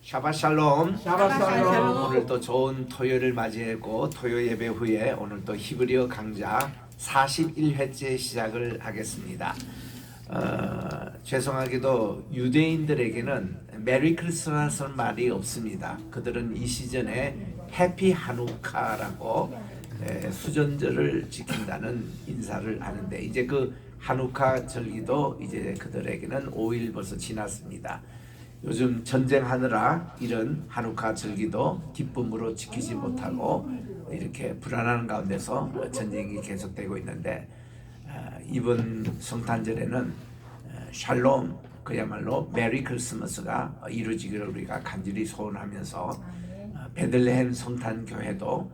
샤바샬롬. 샤바샬롬. 오늘 또 좋은 토요일을 맞이했고 토요 예배 후에 오늘 또 히브리어 강좌 41회째 시작을 하겠습니다. 죄송하게도 유대인들에게는 메리 크리스마스는 말이 없습니다. 그들은 이 시즌에 해피 하누카라고 수전절을 지킨다는 인사를 하는데 이제 그 하누카 절기도 이제 그들에게는 5일 벌써 지났습니다. 요즘 전쟁하느라 이런 하누카 절기도 기쁨으로 지키지 못하고 이렇게 불안한 가운데서 전쟁이 계속되고 있는데 이번 성탄절에는 샬롬 그야말로 메리 크리스마스가 이루어지기를 우리가 간절히 소원하면서 베들레헴 성탄교회도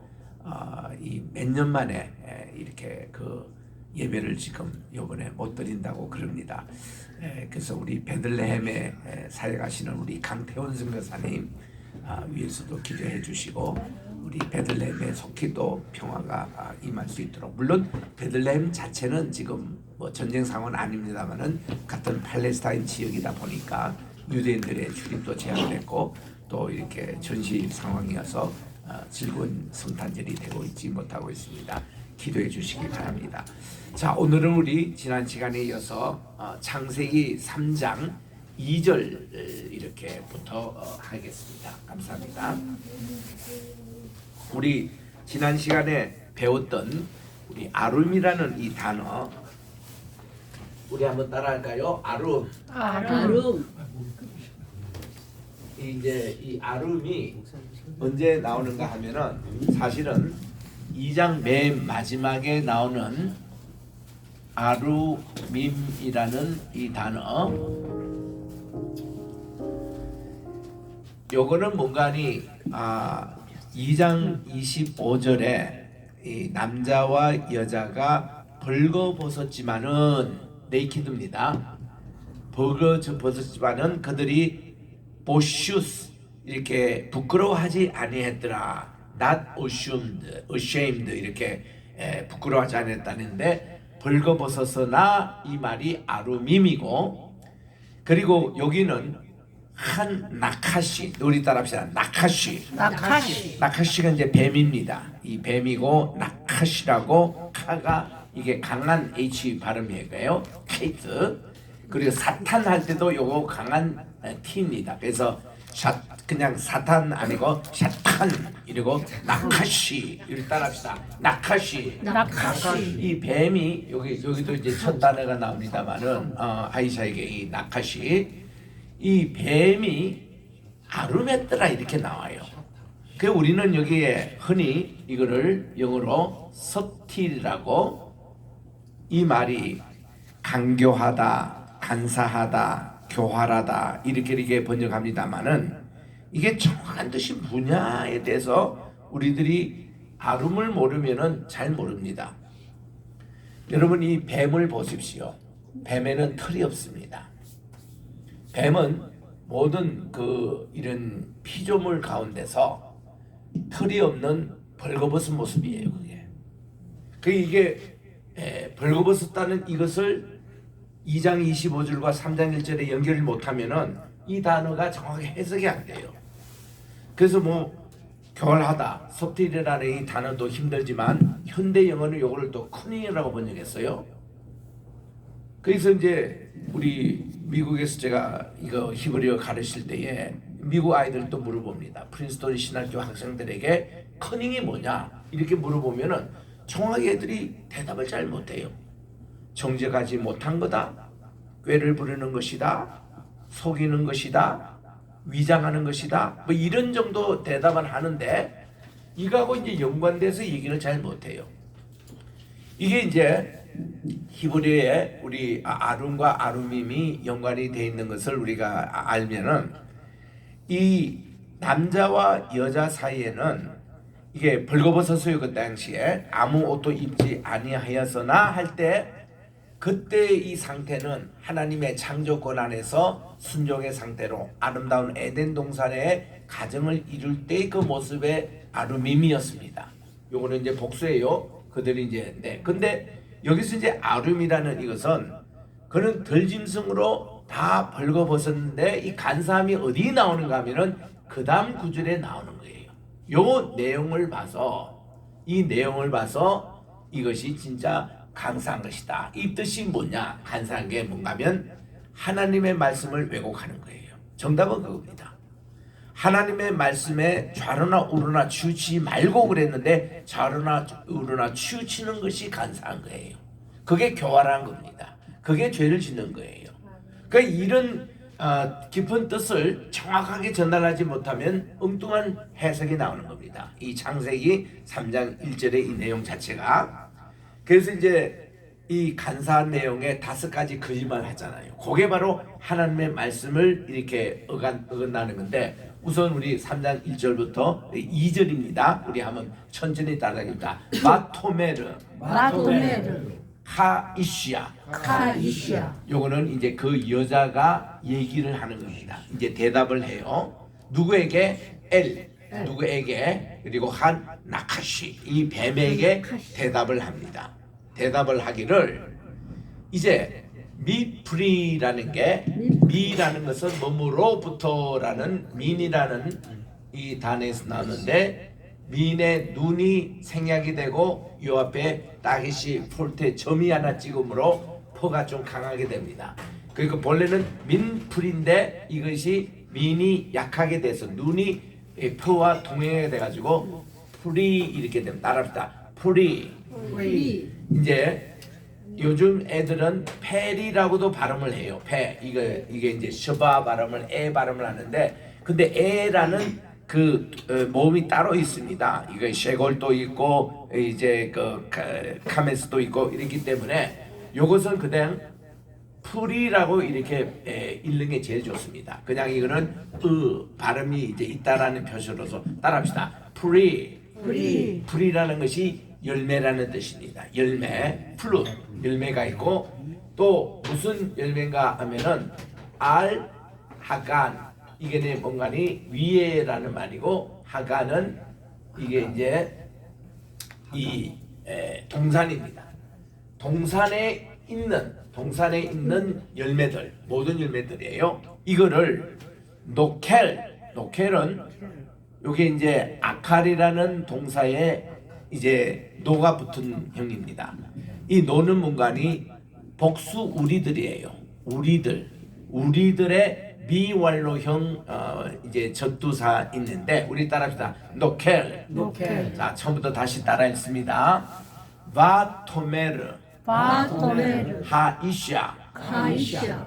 이 몇 년 만에 이렇게 그 예배를 지금 이번에 못 드린다고 그럽니다. 그래서 우리 베들레헴에 사역하시는 우리 강태원 선교사님 위해서도 기도해 주시고 우리 베들레헴에 속히 또 평화가 임할 수 있도록, 물론 베들레헴 자체는 지금 뭐 전쟁 상황은 아닙니다만은 같은 팔레스타인 지역이다 보니까 유대인들의 출입도 제한됐고 또 이렇게 전시 상황이어서 즐거운 성탄절이 되고 있지 못하고 있습니다. 기도해 주시기 바랍니다. 자, 오늘은 우리 지난 시간에 이어서 창세기 3장 2절 이렇게부터 하겠습니다. 감사합니다. 우리 지난 시간에 배웠던 우리 아룸이라는 이 단어 우리 한번 따라할까요? 아룸. 아름. 이제 이 아룸이 언제 나오는가 하면은 사실은 2장 맨 마지막에 나오는 아루밈이라는 이 단어, 요거는 뭔가니 2장 25절에 이 남자와 여자가 벌거벗었지만은 네이키드입니다. 벌거벗었지만은 그들이 보슈스 이렇게 부끄러워하지 아니했더라. Not ashamed 이렇게 부끄러워하지 않았다는데 벌거벗었으나 이 말이 아루밈이고, 그리고 여기는 한 나카시, 우리 따라합시다. 나카시가 이제 뱀입니다. 이 뱀이고 나카시라고 카가 이게 강한 H 발음이에요. 케이트. 그리고 사탄 할 때도 요거 강한 T입니다. 그래서 그냥 사탄 아니고 샤탄 이러고 나카시 이렇게 따라합시다. 나카시. 이 뱀이 여기도 이제 첫 단어가 나옵니다만은 아이샤에게 이 나카시, 이 뱀이 아름했더라 이렇게 나와요. 그 우리는 여기에 흔히 이거를 영어로 서틸이라고, 이 말이 간교하다, 간사하다, 교활하다 이렇게 번역합니다만은 이게 정확한 뜻이 뭐냐에 대해서 우리들이 아름을 모르면은 잘 모릅니다. 여러분 이 뱀을 보십시오. 뱀에는 털이 없습니다. 뱀은 모든 그 이런 피조물 가운데서 털이 없는 벌거벗은 모습이에요. 이게 벌거벗었다는 이것을 2장 25절과 3장 1절에 연결을 못하면은 이 단어가 정확하게 해석이 안 돼요. 그래서 뭐 교활하다, subtle이라는 이 단어도 힘들지만 현대 영어는 이거를 또 커닝이라고 번역했어요. 그래서 이제 우리 미국에서 제가 이거 히브리어 가르칠 때에 미국 아이들도 물어봅니다. 프린스턴 신학교 학생들에게 커닝이 뭐냐 이렇게 물어보면은 정확하게 애들이 대답을 잘 못해요. 정죄하지 못한 거다, 꾀를 부르는 것이다, 속이는 것이다, 위장하는 것이다, 뭐 이런 정도 대답을 하는데 이거하고 이제 연관돼서 얘기를 잘 못해요. 이게 이제 히브리어에 우리 아룸과 아루밈이 연관이 돼 있는 것을 우리가 알면은 이 남자와 여자 사이에는 이게 벌거벗었어요. 그 당시에 아무 옷도 입지 아니하였으나 할 때 그때 이 상태는 하나님의 창조권 안에서 순종의 상태로 아름다운 에덴 동산의 가정을 이룰 때 그 모습의 아루밈이었습니다. 요거는 이제 복수예요. 그들이 이제 근데 여기서 이제 아룸이라는 이것은 그는 덜짐승으로 다 벌거벗었는데 이 간사함이 어디 나오는가 하면은 그 다음 구절에 나오는 거예요. 요 내용을 봐서 이 내용을 봐서 이것이 진짜 감사한 것이다. 이 뜻이 뭐냐? 감사한 게 뭔가면 하나님의 말씀을 왜곡하는 거예요. 정답은 그겁니다. 하나님의 말씀에 좌로나 우로나 치우치지 말고 그랬는데 좌로나 우로나 치우치는 것이 간사한 거예요. 그게 교활한 겁니다. 그게 죄를 짓는 거예요. 그러니까 이런 깊은 뜻을 정확하게 전달하지 못하면 엉뚱한 해석이 나오는 겁니다. 이 창세기 3장 1절의 이 내용 자체가. 그래서 이제 이 간사한 내용에 5가지 거짓말 하잖아요. 그게 바로 하나님의 말씀을 이렇게 어긋나는 건데, 우선 우리 3장 1절부터 2절입니다. 우리 한번 천천히 따라합니다. 마토메르 카이시아. 요거는 이제 그 여자가 얘기를 하는 겁니다. 이제 대답을 해요. 누구에게? 누구에게? 그리고 한 나카시, 이 뱀에게 대답을 합니다. 대답을 하기를, 이제 미프리라는 게, 미라는 것은 뭐뭐로부터라는 민이라는 이 단어에서 나오는데, 민의 눈이 생략이 되고 요 앞에 따기시 폴테 점이 하나 찍음으로 퍼가 좀 강하게 됩니다. 그러니까 본래는 민풀인데 이것이 민이 약하게 돼서 눈이 퍼와 동행하게 돼가지고 풀이 이렇게 됩니다. 따라합시다. 풀이. 이제 요즘 애들은 페리라고도 발음을 해요. 페. 이게 이제 셔바 발음을 에 발음을 하는데, 근데 에라는 그 모음이 따로 있습니다. 이거 쉐골도 있고 이제 그 카메스도 있고 이렇기 때문에 요것은 그냥 풀이라고 이렇게 읽는 게 제일 좋습니다. 그냥 이거는 발음이 이제 있다라는 표시로서 따라합시다. 풀이라는 것이 열매라는 뜻입니다. 열매, 플루 열매가 있고, 또 무슨 열매인가 하면은 알 하간, 이게 내 뭔가니 위에라는 말이고, 하간은 이게 이제 이 동산입니다. 동산에 있는 열매들, 모든 열매들이에요. 이거를 노켈은 요게 이제 아칼이라는 동사에 이제 노가 붙은 형입니다. 이 노는 문간이 복수 우리들이에요. 우리들의 미완료형 이제 전두사 있는데, 우리 따라합시다. 노켈. 자, 처음부터 다시 따라 읽습니다. 바토메르 하이샤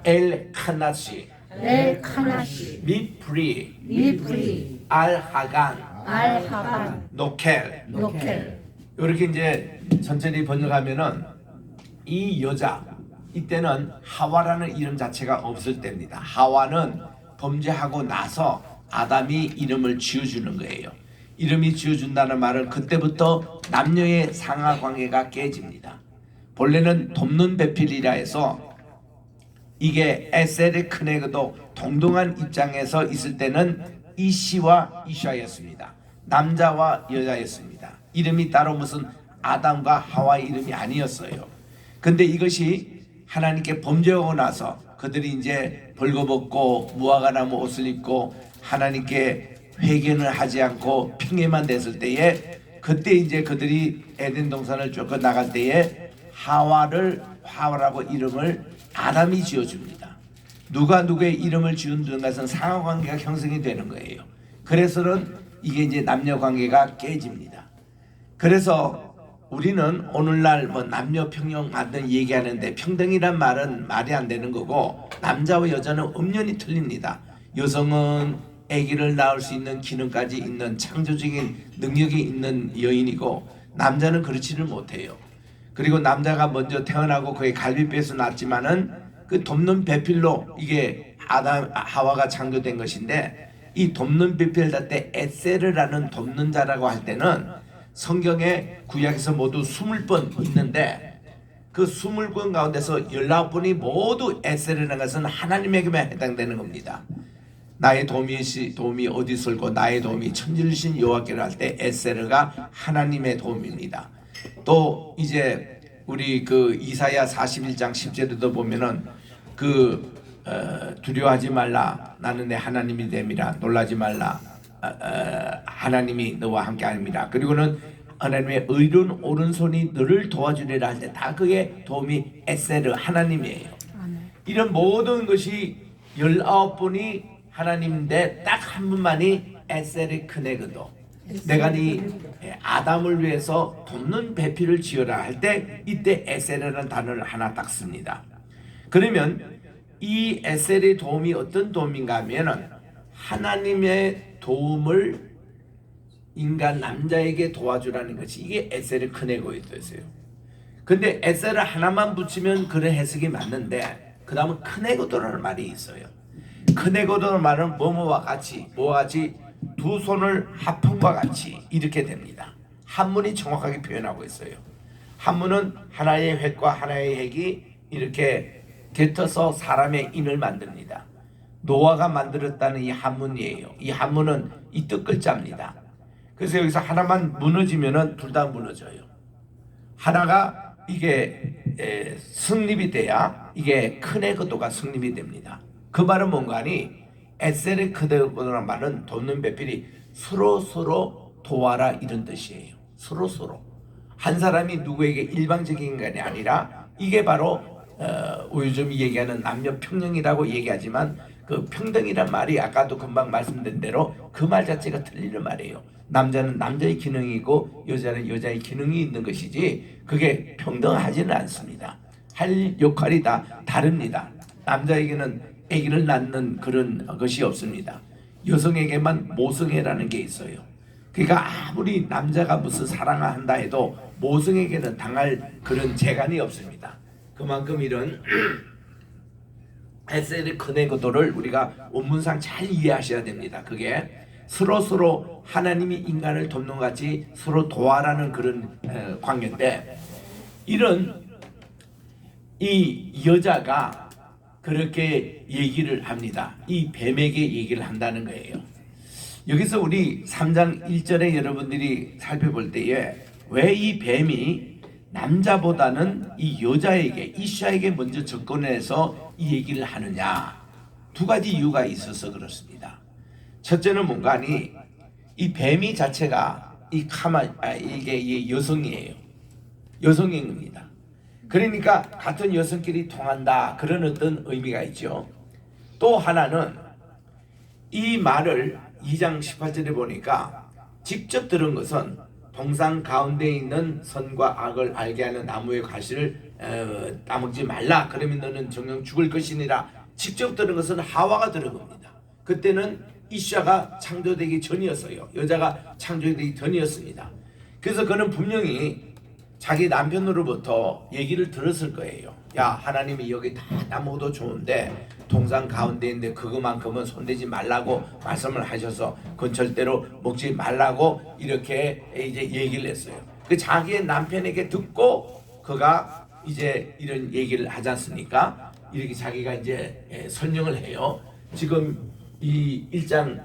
엘 카나시 미프리 알 하간 노켈. 이렇게 이제 천천히 번역하면은, 이 여자, 이때는 하와라는 이름 자체가 없을 때입니다. 하와는 범죄하고 나서 아담이 이름을 지어주는 거예요. 이름이 지어준다는 말은 그때부터 남녀의 상하 관계가 깨집니다. 본래는 돕는 배필이라 해서 이게 에셀의 큰애도 동등한 입장에서 있을 때는 이시와 이샤였습니다. 남자와 여자였습니다. 이름이 따로 무슨 아담과 하와의 이름이 아니었어요. 근데 이것이 하나님께 범죄하고 나서 그들이 이제 벌거벗고 무화과나무 옷을 입고 하나님께 회개는 하지 않고 핑계만 댔을 때에, 그때 이제 그들이 에덴 동산을 쫓겨 나갈 때에 하와라고 이름을 아담이 지어줍니다. 누가 누구의 이름을 지은 것은 상하관계가 형성이 되는 거예요. 그래서는 이게 이제 남녀관계가 깨집니다. 그래서 우리는 오늘날 뭐 남녀 평등 만든 얘기하는데, 평등이란 말은 말이 안 되는 거고, 남자와 여자는 엄연히 틀립니다. 여성은 아기를 낳을 수 있는 기능까지 있는 창조적인 능력이 있는 여인이고, 남자는 그렇지를 못해요. 그리고 남자가 먼저 태어나고 그의 갈비뼈에서 낳았지만은 그 돕는 배필로 이게 하와가 창조된 것인데, 이 돕는 배필을 할 때 에세르라는 돕는 자라고 할 때는 성경에 구약에서 모두 20번 있는데, 그 20번 가운데서 19번이 모두 에세르라는 것은 하나님에게만 해당되는 겁니다. 나의 도움이 어디서 올고 나의 도움이 천지르신 여호와께로 할 때 에세르가 하나님의 도움입니다. 또 이제 우리 그 이사야 41장 10절에도 보면은 두려워하지 말라, 나는 내 하나님이 됨이라, 놀라지 말라, 하나님이 너와 함께합니다. 그리고는 하나님의 의로운 오른손이 너를 도와주리라 할 때 다 그게 도움이 에세르 하나님이에요. 이런 모든 것이 19분이 하나님인데 딱 한 분만이 에세르 크네그도, 내가 네 아담을 위해서 돕는 배필을 지어라 할 때 이때 에세르라는 단어를 하나 딱 씁니다. 그러면 이 에셀의 도움이 어떤 도움인가 하면은 하나님의 도움을 인간 남자에게 도와주라는 것이 이게 에셀의 크네고의 뜻이에요. 근데 에셀을 하나만 붙이면 그런 해석이 맞는데 그 다음은 크네고도라는 말이 있어요. 크네고도라는 말은 뭐뭐와 같이, 뭐와 같이 두 손을 합함과 같이 이렇게 됩니다. 한문이 정확하게 표현하고 있어요. 한문은 하나의 획과 하나의 획이 이렇게 곁어서 사람의 인을 만듭니다. 노아가 만들었다는 이 한문이에요. 이 한문은 이 뜻 글자입니다. 그래서 여기서 하나만 무너지면은 둘 다 무너져요. 하나가 이게 성립이 돼야 이게 크네그도가 성립이 됩니다. 그 말은 뭔가 하니 에셀의 크네그도라는 말은 돕는 배필이 서로 도와라 이런 뜻이에요. 서로 한 사람이 누구에게 일방적인 인간이 아니라 이게 바로 요즘 얘기하는 남녀 평등이라고 얘기하지만 그 평등이란 말이 아까도 금방 말씀드린 대로 그 말 자체가 틀리는 말이에요. 남자는 남자의 기능이고 여자는 여자의 기능이 있는 것이지 그게 평등하지는 않습니다. 할 역할이 다 다릅니다. 남자에게는 아기를 낳는 그런 것이 없습니다. 여성에게만 모성애라는 게 있어요. 그러니까 아무리 남자가 무슨 사랑을 한다 해도 모성에게는 당할 그런 재간이 없습니다. 그만큼 이런 에셀의 크네그도를 우리가 원문상 잘 이해하셔야 됩니다. 그게 서로 하나님이 인간을 돕는 같이 서로 도와라는 그런 관계인데 이런 이 여자가 그렇게 얘기를 합니다. 이 뱀에게 얘기를 한다는 거예요. 여기서 우리 3장 1절에 여러분들이 살펴볼 때에 왜 이 뱀이 남자보다는 이 여자에게 이샤에게 먼저 접근해서 이 얘기를 하느냐, 두 가지 이유가 있어서 그렇습니다. 첫째는 뭔가 하니 이 뱀이 자체가 이게 여성이에요. 여성입니다. 그러니까 같은 여성끼리 통한다 그런 어떤 의미가 있죠. 또 하나는 이 말을 2장 18절에 보니까 직접 들은 것은 동상 가운데 있는 선과 악을 알게 하는 나무의 가시를 따먹지 말라. 그러면 너는 정녕 죽을 것이니라. 직접 들은 것은 하와가 들은 겁니다. 그때는 이샤가 창조되기 전이었어요. 여자가 창조되기 전이었습니다. 그래서 그는 분명히 자기 남편으로부터 얘기를 들었을 거예요. 야, 하나님이 여기 다 나무도 좋은데 동상 가운데 있는데 그거만큼은 손대지 말라고 말씀을 하셔서 그건 절대로 먹지 말라고 이렇게 이제 얘기를 했어요. 그 자기의 남편에게 듣고 그가 이제 이런 얘기를 하지 않습니까? 이렇게 자기가 이제 설명을 해요. 지금 이 1장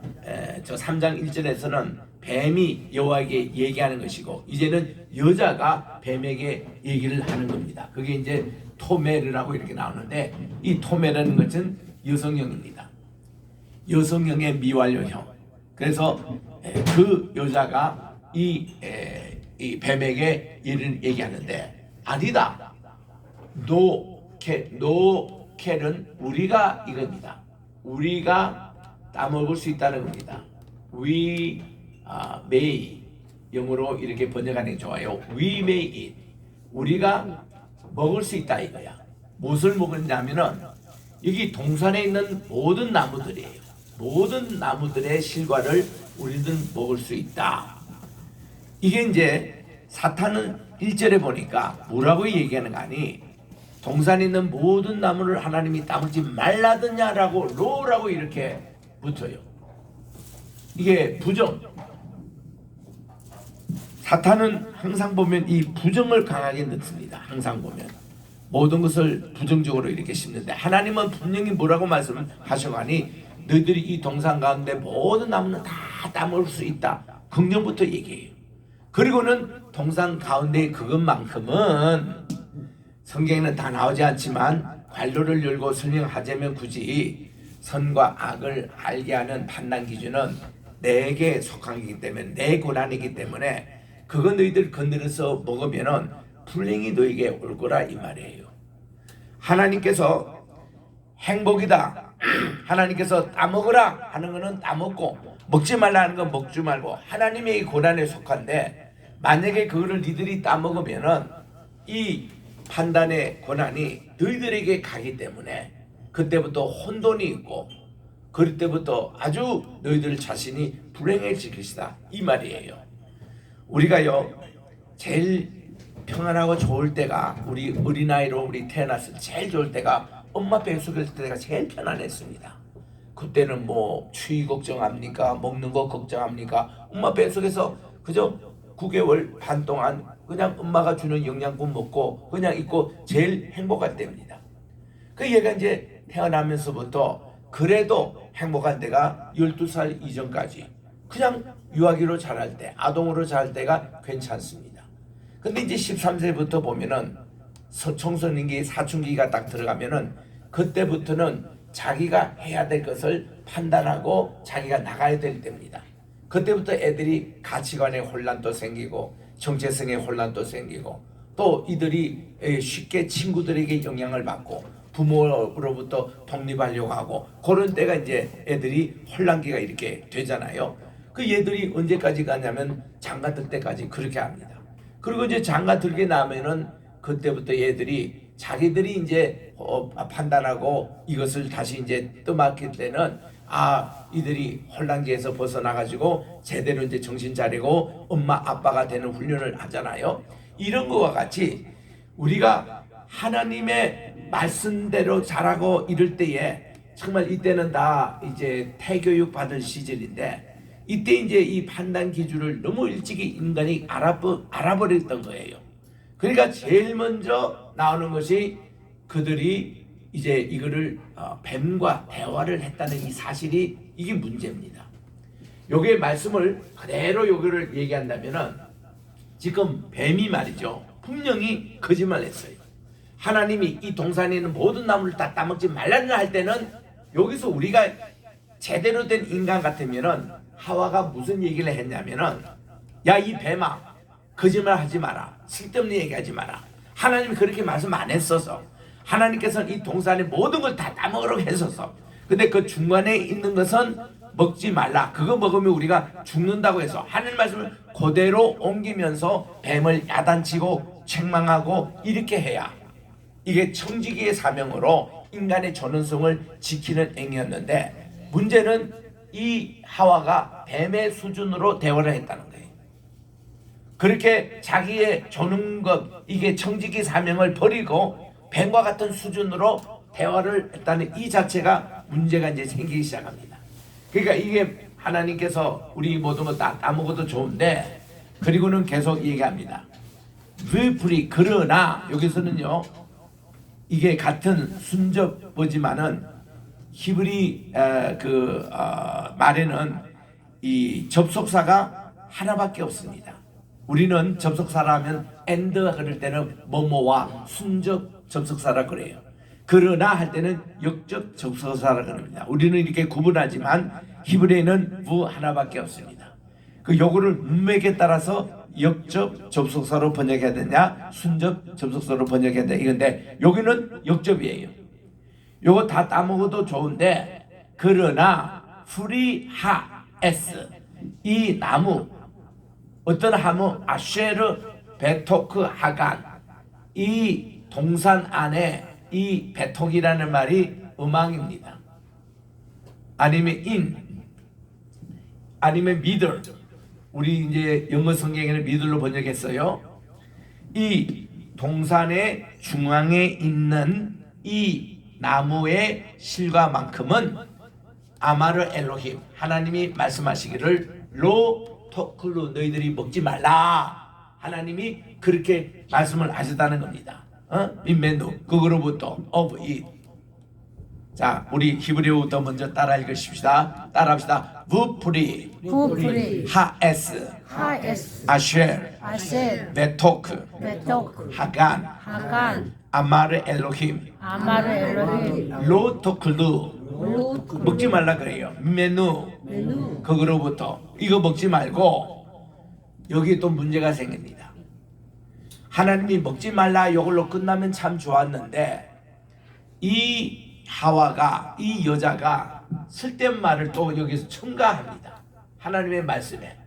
저 3장 1절에서는 뱀이 여호와에게 얘기하는 것이고 이제는 여자가 뱀에게 얘기를 하는 겁니다. 그게 이제 토메르라고 이렇게 나오는데 이 토메르는 것은 여성형입니다. 여성형의 미완료형. 그래서 그 여자가 이 뱀에게 이런 얘기하는데 아니다. 노켈은 우리가 이겁니다. 우리가 따먹을 수 있다는 겁니다. We may 영어로 이렇게 번역하는 게 좋아요. We may eat. 우리가 먹을 수 있다 이거야. 무엇을 먹느냐면은 여기 동산에 있는 모든 나무들이에요. 모든 나무들의 실과를 우리는 먹을 수 있다. 이게 이제 사탄은 1절에 보니까 뭐라고 얘기하는 거 아니? 동산에 있는 모든 나무를 하나님이 따먹지 말라더냐라고 로라고 이렇게 붙어요. 이게 부정. 사탄은 항상 보면 이 부정을 강하게 넣습니다. 항상 보면 모든 것을 부정적으로 이렇게 심는데 하나님은 분명히 뭐라고 말씀하셔가니 너희들이 이 동산 가운데 모든 나무는 다 따먹을 수 있다. 긍정부터 얘기해요. 그리고는 동산 가운데 그것만큼은 성경에는 다 나오지 않지만 관로를 열고 설명하자면 굳이 선과 악을 알게 하는 판단 기준은 내게 속한 거기 때문에 내 고난이기 때문에 그거 너희들 건드려서 먹으면은 불행이 너에게 올 거라 이 말이에요. 하나님께서 행복이다. 하나님께서 따먹으라 하는 거는 따먹고 먹지 말라 하는 건 먹지 말고 하나님의 고난에 속한데 만약에 그거를 니들이 따먹으면은 이 판단의 고난이 너희들에게 가기 때문에 그때부터 혼돈이 있고 그때부터 아주 너희들 자신이 불행해질 것이다 이 말이에요. 우리가요 제일 평안하고 좋을 때가 우리 어린아이로 우리 태어났을 때 제일 좋을 때가 엄마 뱃속에 있을 때가 제일 편안했습니다. 그때는 뭐 추위 걱정합니까? 먹는 거 걱정합니까? 엄마 뱃속에서 그저 9개월 반 동안 그냥 엄마가 주는 영양분 먹고 그냥 있고 제일 행복할 때입니다. 그 얘가 이제 태어나면서부터 그래도 행복한 때가 12살 이전까지 그냥 유아기로 자랄 때 아동으로 자랄 때가 괜찮습니다. 근데 이제 13세부터 보면은 청소년기 사춘기가 딱 들어가면은 그때부터는 자기가 해야 될 것을 판단하고 자기가 나가야 될 때입니다. 그때부터 애들이 가치관의 혼란도 생기고 정체성의 혼란도 생기고 또 이들이 쉽게 친구들에게 영향을 받고 부모로부터 독립하려고 하고 그런 때가 이제 애들이 혼란기가 이렇게 되잖아요. 그 얘들이 언제까지 가냐면 장가 들 때까지 그렇게 합니다. 그리고 이제 장가 들게 나면은 그때부터 얘들이 자기들이 이제 판단하고 이것을 다시 이제 떠맡길 때는 이들이 혼란기에서 벗어나가지고 제대로 이제 정신 차리고 엄마 아빠가 되는 훈련을 하잖아요. 이런 거와 같이 우리가 하나님의 말씀대로 자라고 이럴 때에 정말 이때는 다 이제 태교육 받을 시절인데 이때 이제 이 판단 기준을 너무 일찍이 인간이 알아버렸던 거예요. 그러니까 제일 먼저 나오는 것이 그들이 이제 이거를 뱀과 대화를 했다는 이 사실이 이게 문제입니다. 요게 말씀을 그대로 요거를 얘기한다면은 지금 뱀이 말이죠. 분명히 거짓말했어요. 하나님이 이 동산에 있는 모든 나무를 다 따먹지 말라는 할 때는 여기서 우리가 제대로 된 인간 같으면은 하와가 무슨 얘기를 했냐면은 야 이 뱀아 거짓말 하지 마라. 쓸데없는 얘기하지 마라. 하나님이 그렇게 말씀 안 했어서 하나님께서는 이 동산의 모든 걸 다 따먹으라고 했었어. 근데 그 중간에 있는 것은 먹지 말라. 그거 먹으면 우리가 죽는다고 해서 하나님 말씀을 그대로 옮기면서 뱀을 야단치고 책망하고 이렇게 해야 이게 청지기의 사명으로 인간의 전원성을 지키는 행위였는데 문제는 이 하와가 뱀의 수준으로 대화를 했다는 거예요. 그렇게 자기의 존엄급 이게 청지기 사명을 버리고 뱀과 같은 수준으로 대화를 했다는 이 자체가 문제가 이제 생기기 시작합니다. 그러니까 이게 하나님께서 우리 모두 다 따먹어도 좋은데 그리고는 계속 얘기합니다. 위프리 그러나 여기서는요 이게 같은 순접어지만은 히브리 말에는 이 접속사가 하나밖에 없습니다. 우리는 접속사라 하면 and 그럴 때는 뭐뭐와 순접 접속사라 그래요. 그러나 할 때는 역접 접속사라 그럽니다. 우리는 이렇게 구분하지만 히브리에는 무 하나밖에 없습니다. 그 요거를 문맥에 따라서 역접 접속사로 번역해야 되냐 순접 접속사로 번역해야 되냐 이건데 여기는 역접이에요. 요거 다 따먹어도 좋은데 그러나 프리하에스 이 나무 어떤 나무 아쉐르 베토크 하간 이 동산 안에 이 베톡이라는 말이 음악입니다. 아니면 아니면 미들 우리 이제 영어 성경에는 미들로 번역했어요. 이 동산의 중앙에 있는 이 나무의 실과만큼은 아마르 엘로힘 하나님이 말씀하시기를 로 토클루 너희들이 먹지 말라 하나님이 그렇게 말씀을 하셨다는 겁니다. 민메누 그거로부터 of it. 자 우리 히브리어부터 먼저 따라 읽으십시다. 따라합시다. 부프리 하에스 아쉘 아셀, 베토크 베톡, 하간 하간, 아마르 엘로힘, 아마르 엘로힘 로토클루 먹지 말라 그래요. 메누 메누 그거로부터 이거 먹지 말고 여기 또 문제가 생깁니다. 하나님이 먹지 말라 이걸로 끝나면 참 좋았는데 이 하와가 이 여자가 쓸데없는 말을 또 여기서 첨가합니다. 하나님의 말씀에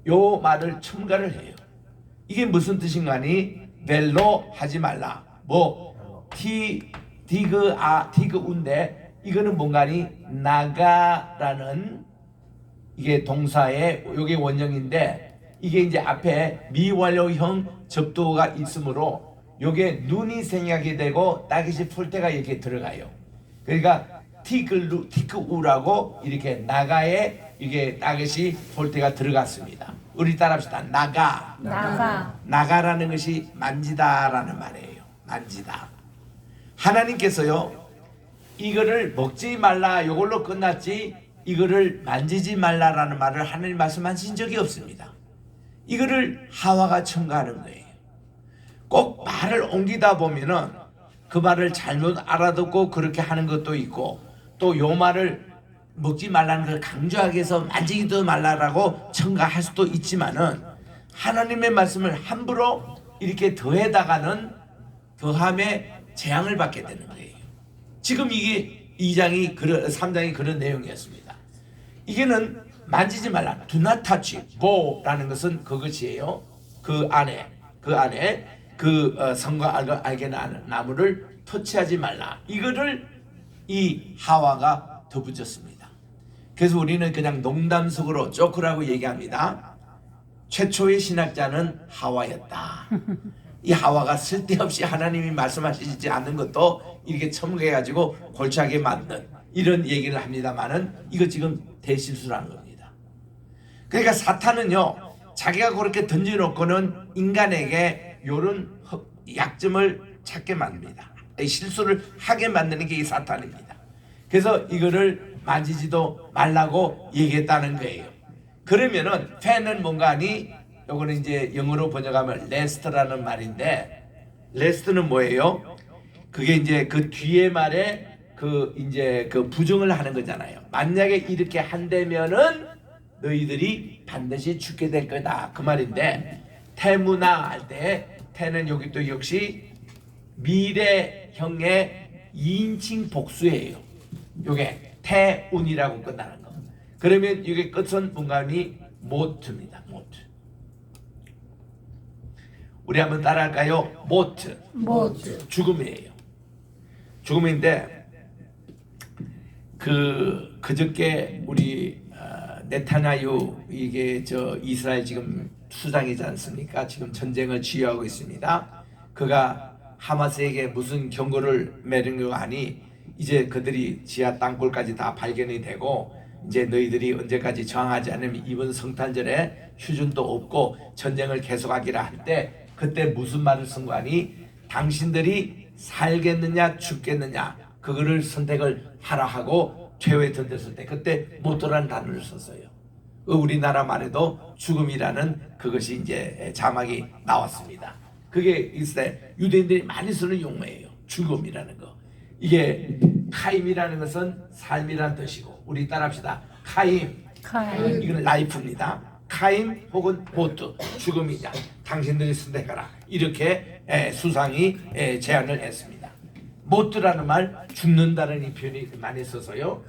요 말을 첨가를 해요. 이게 무슨 뜻인가니 벨로 하지 말라 뭐 디그운데 이거는 뭔가니 나가라는 이게 동사의 요게 원형인데 이게 이제 앞에 미완료형 접두어가 있으므로 요게 눈이 생략이 되고 따깃이 풀 때가 이렇게 들어가요. 그러니까 티크우라고 이렇게 나가에 이게 따깃이 풀 때가 들어갔습니다. 우리 따라합시다. 나가라는 것이 만지다라는 말이에요. 만지다. 하나님께서요 이거를 먹지 말라 이걸로 끝났지 이거를 만지지 말라라는 말을 하나님 말씀하신 적이 없습니다. 이거를 하와가 첨가하는 거예요. 꼭 말을 옮기다 보면은 그 말을 잘못 알아듣고 그렇게 하는 것도 있고 또 요 말을 먹지 말라는 걸 강조하기 위해서 만지기도 말라라고 첨가할 수도 있지만은 하나님의 말씀을 함부로 이렇게 더해다가는 더함에 재앙을 받게 되는 거예요. 지금 이게 2장이 3장이 그런 내용이었습니다. 이게는 만지지 말라. Do not touch. 뭐라는 것은 그것이에요. 그 안에 선과 알게 아는 나무를 터치하지 말라. 이거를 이 하와가 덧붙였습니다. 그래서 우리는 그냥 농담식으로 조크라고 얘기합니다. 최초의 신학자는 하와였다. 이 하와가 쓸데없이 하나님이 말씀하시지 않는 것도 이렇게 첨가해가지고 골치하게 만든 이런 얘기를 합니다만은 이거 지금 대실수라는 겁니다. 그러니까 사탄은요 자기가 그렇게 던져놓고는 인간에게 이런 약점을 찾게 만듭니다. 실수를 하게 만드는 게 이 사탄입니다. 그래서 이거를 만지지도 말라고 얘기했다는 거예요. 그러면은 팬은 뭔가 하니 요거는 이제 영어로 번역하면 레스트라는 말인데 레스트는 뭐예요? 그게 이제 그 뒤에 말에 그 이제 그 부정을 하는 거잖아요. 만약에 이렇게 한다면은 너희들이 반드시 죽게 될 거다 그 말인데 태무나 할 때 태는 여기 또 역시 미래형의 2인칭 복수예요. 요게 태운이라고 끝나는 거. 그러면 이게 끝은 뭔가니 모트입니다. 모트. 우리 한번 따라할까요? 모트. 죽음이에요. 죽음인데 그저께 우리 네타냐후 이게 저 이스라엘 지금 수장이지 않습니까? 지금 전쟁을 지휘하고 있습니다. 그가 하마스에게 무슨 경고를 내리려고 하니 이제 그들이 지하 땅굴까지 다 발견이 되고 이제 너희들이 언제까지 저항하지 않으면 이번 성탄절에 휴전도 없고 전쟁을 계속하기라 할 때 그때 무슨 말을 쓴 거 아니? 당신들이 살겠느냐 죽겠느냐 그거를 선택을 하라 하고 최후에 던졌을 때 그때 모토라는 단어를 썼어요. 우리나라 말에도 죽음이라는 그것이 이제 자막이 나왔습니다. 그게 있을 유대인들이 많이 쓰는 용어예요. 죽음이라는 거. 이게 카임이라는 것은 삶이란 뜻이고 우리 따라합시다. 카임. 이건 라이프입니다. 카임 혹은 모트 죽음이냐 당신들이 선택하라 이렇게 수상이 제안을 했습니다. 모트라는 말 죽는다는 이 표현이 많이 써서요.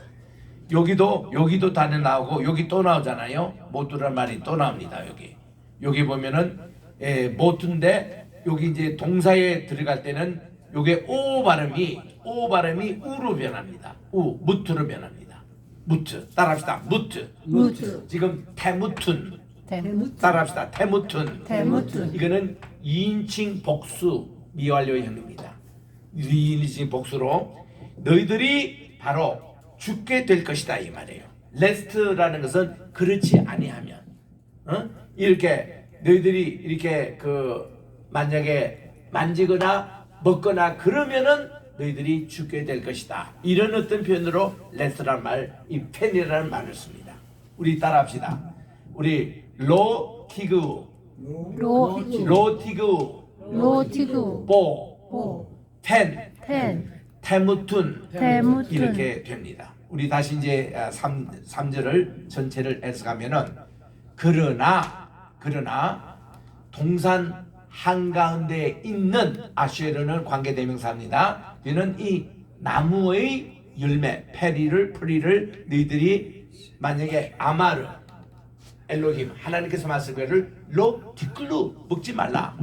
여기도 단어 나오고 여기 또 나오잖아요. 모트라는 말이 또 나옵니다. 여기 보면은 모트인데 여기 이제 동사에 들어갈 때는 요게 오 발음이 우로 변합니다. 무트로 변합니다. 무트 따라합시다. 무트. 지금 태무툰 따라합시다. 태무툰 이거는 2인칭 복수 미완료형입니다. 2인칭 복수로 너희들이 바로 죽게 될 것이다 이 말이에요. 레스트라는 것은 그렇지 아니하면 이렇게 너희들이 이렇게 만약에 만지거나 먹거나 그러면은 너희들이 죽게 될 것이다. 이런 어떤 표현으로 레스라는 말, 이 펜이라는 말을 씁니다. 우리 따라합시다. 우리 로티그, 보, 텐, 텐, 테무툰 테무툰. 이렇게 됩니다. 우리 다시 이제 3절을 전체를 해석하면은 그러나 동산 한가운데 있는 아슈에르는 관계대명사입니다. 이는 이 나무의 열매, 프리를 너희들이 만약에 아마르 엘로힘 하나님께서 말씀하기를 로 디클루 먹지 말라.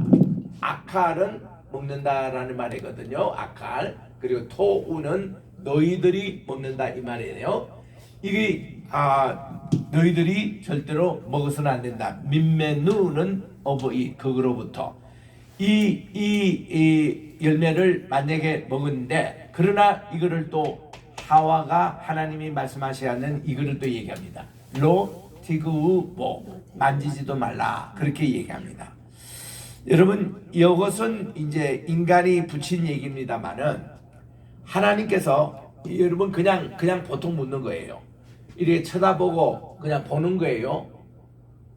아칼은 먹는다라는 말이거든요. 아칼. 그리고 토우는 너희들이 먹는다 이 말이에요. 이게 너희들이 절대로 먹어서는 안 된다. 민메누는 어버이 그거로부터 이 열매를 만약에 먹었는데 그러나 이거를 또 하와가 하나님이 말씀하셔야 하는 이거를 또 얘기합니다. 로 티그우보 만지지도 말라 그렇게 얘기합니다. 여러분 이것은 이제 인간이 붙인 얘기입니다만은 하나님께서 여러분 그냥 보통 묻는 거예요. 이렇게 쳐다보고 그냥 보는 거예요.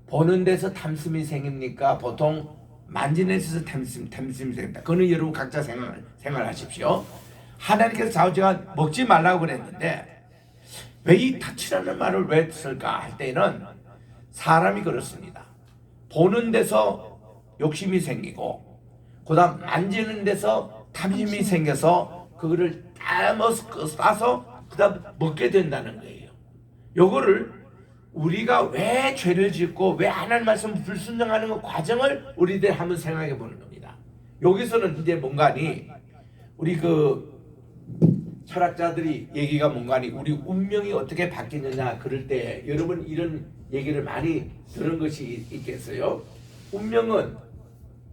보는 데서 탐심이 생깁니까? 보통 만지는 데서 탐심이 생긴다. 그거는 여러분 각자 생각하십시오. 하나님께서 좌우지간 먹지 말라고 그랬는데 왜 이 터치라는 말을 왜 쓸까 할 때는 사람이 그렇습니다. 보는 데서 욕심이 생기고 그다음 만지는 데서 탐심이 생겨서 그거를 따서 그다음 먹게 된다는 거예요. 요거를 우리가 왜 죄를 짓고 왜 하나님 말씀 불순종하는 그 과정을 우리들 한번 생각해 보는 겁니다. 여기서는 이제 뭔가니 우리 그 철학자들이 얘기가 뭔가니 우리 운명이 어떻게 바뀌느냐 그럴 때 여러분 이런 얘기를 많이 들은 것이 있겠어요. 운명은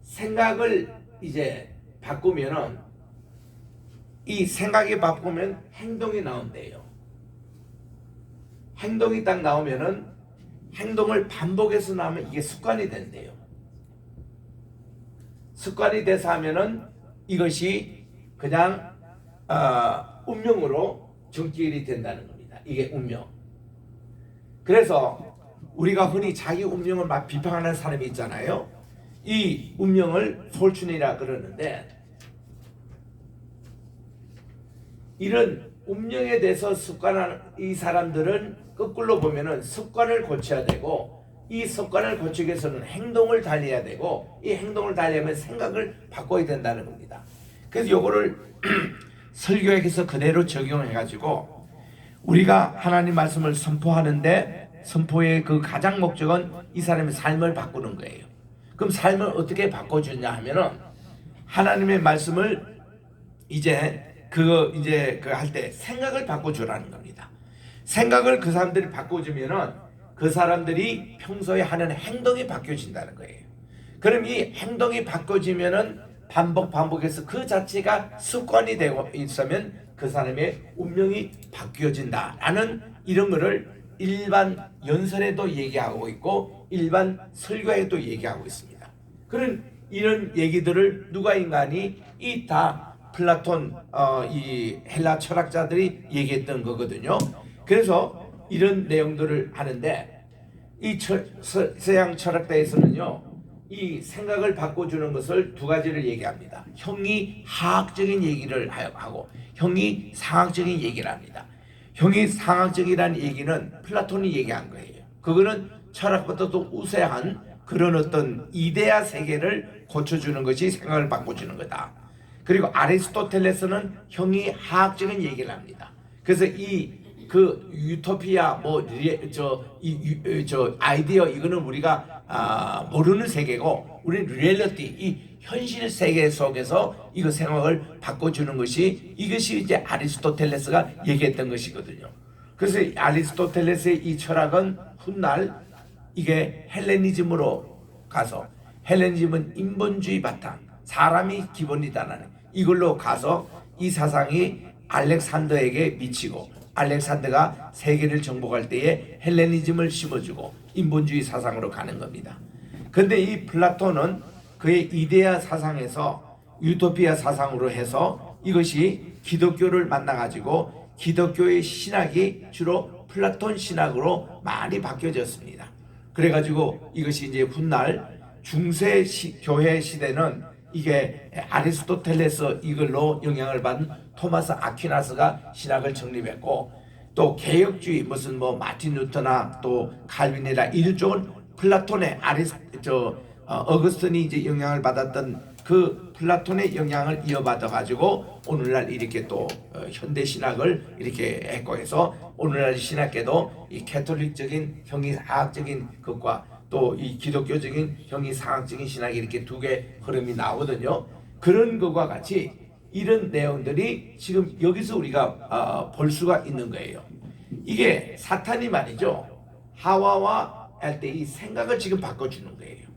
생각을 이제 바꾸면은 이 생각이 바꾸면 행동이 나온대요. 행동이 딱 나오면은 행동을 반복해서 나오면 이게 습관이 된대요. 습관이 돼서 하면은 이것이 그냥 운명으로 정결이 된다는 겁니다. 이게 운명. 그래서 우리가 흔히 자기 운명을 막 비판하는 사람이 있잖아요. 이 운명을 fortune이라 그러는데 이런 운명에 대해서 습관하는 이 사람들은 거꾸로 보면은 습관을 고쳐야 되고 이 습관을 고치기 위해서는 행동을 달려야 되고 이 행동을 달려면 생각을 바꿔야 된다는 겁니다. 그래서 요거를 설교에서 그대로 적용해 가지고 우리가 하나님 말씀을 선포하는데 선포의 그 가장 목적은 이 사람의 삶을 바꾸는 거예요. 그럼 삶을 어떻게 바꿔주냐 하면은 하나님의 말씀을 이제 그 할 때 생각을 바꿔주라는 겁니다. 생각을 그 사람들이 바꿔주면은 그 사람들이 평소에 하는 행동이 바뀌어진다는 거예요. 그럼 이 행동이 바꿔지면은 반복해서 그 자체가 습관이 되고 있으면 그 사람의 운명이 바뀌어진다라는 이런 거를 일반 연설에도 얘기하고 있고 일반 설교에도 얘기하고 있습니다. 그런 이런 얘기들을 누가 인간이 이 다 플라톤 이 헬라 철학자들이 얘기했던 거거든요. 그래서 이런 내용들을 하는데 이 서양 철학자에서는요. 이 생각을 바꿔주는 것을 두 가지를 얘기합니다. 형이 하학적인 얘기를 하고 형이 상학적인 얘기를 합니다. 형이 상학적이라는 얘기는 플라톤이 얘기한 거예요. 그거는 철학보다도 우세한 그런 어떤 이데아 세계를 고쳐주는 것이 생각을 바꿔주는 거다. 그리고 아리스토텔레스는 형이 하학적인 얘기를 합니다. 그래서 그 유토피아 저 아이디어 이거는 우리가 모르는 세계고 우리는 리얼리티 이 현실 세계 속에서 이거 생각을 바꿔주는 것이 이것이 이제 아리스토텔레스가 얘기했던 것이거든요. 그래서 아리스토텔레스의 이 철학은 훗날 이게 헬레니즘으로 가서 헬레니즘은 인본주의 바탕 사람이 기본이다라는 이걸로 가서 이 사상이 알렉산더에게 미치고 알렉산더가 세계를 정복할 때에 헬레니즘을 심어주고 인본주의 사상으로 가는 겁니다. 그런데 이 플라톤은 그의 이데아 사상에서 유토피아 사상으로 해서 이것이 기독교를 만나가지고 기독교의 신학이 주로 플라톤 신학으로 많이 바뀌어졌습니다. 그래가지고 이것이 이제 훗날 중세 교회 시대는 이게 아리스토텔레스 이걸로 영향을 받은 토마스 아퀴나스가 신학을 정립했고, 또 개혁주의 무슨 뭐 마틴 루터나 또 칼빈이나 이쪽은 플라톤의 어거스틴이 이제 영향을 받았던 그 플라톤의 영향을 이어받아 가지고 오늘날 이렇게 또 현대 신학을 이렇게 했고 해서 오늘날 신학계도 이 캐톨릭적인 형이상학적인 것과 또 이 기독교적인 형이상학적인 신학이 이렇게 두 개 흐름이 나오거든요. 그런 것과 같이 이런 내용들이 지금 여기서 우리가 볼 수가 있는 거예요. 이게 사탄이 말이죠, 하와와 할 때 이 생각을 지금 바꿔주는 거예요.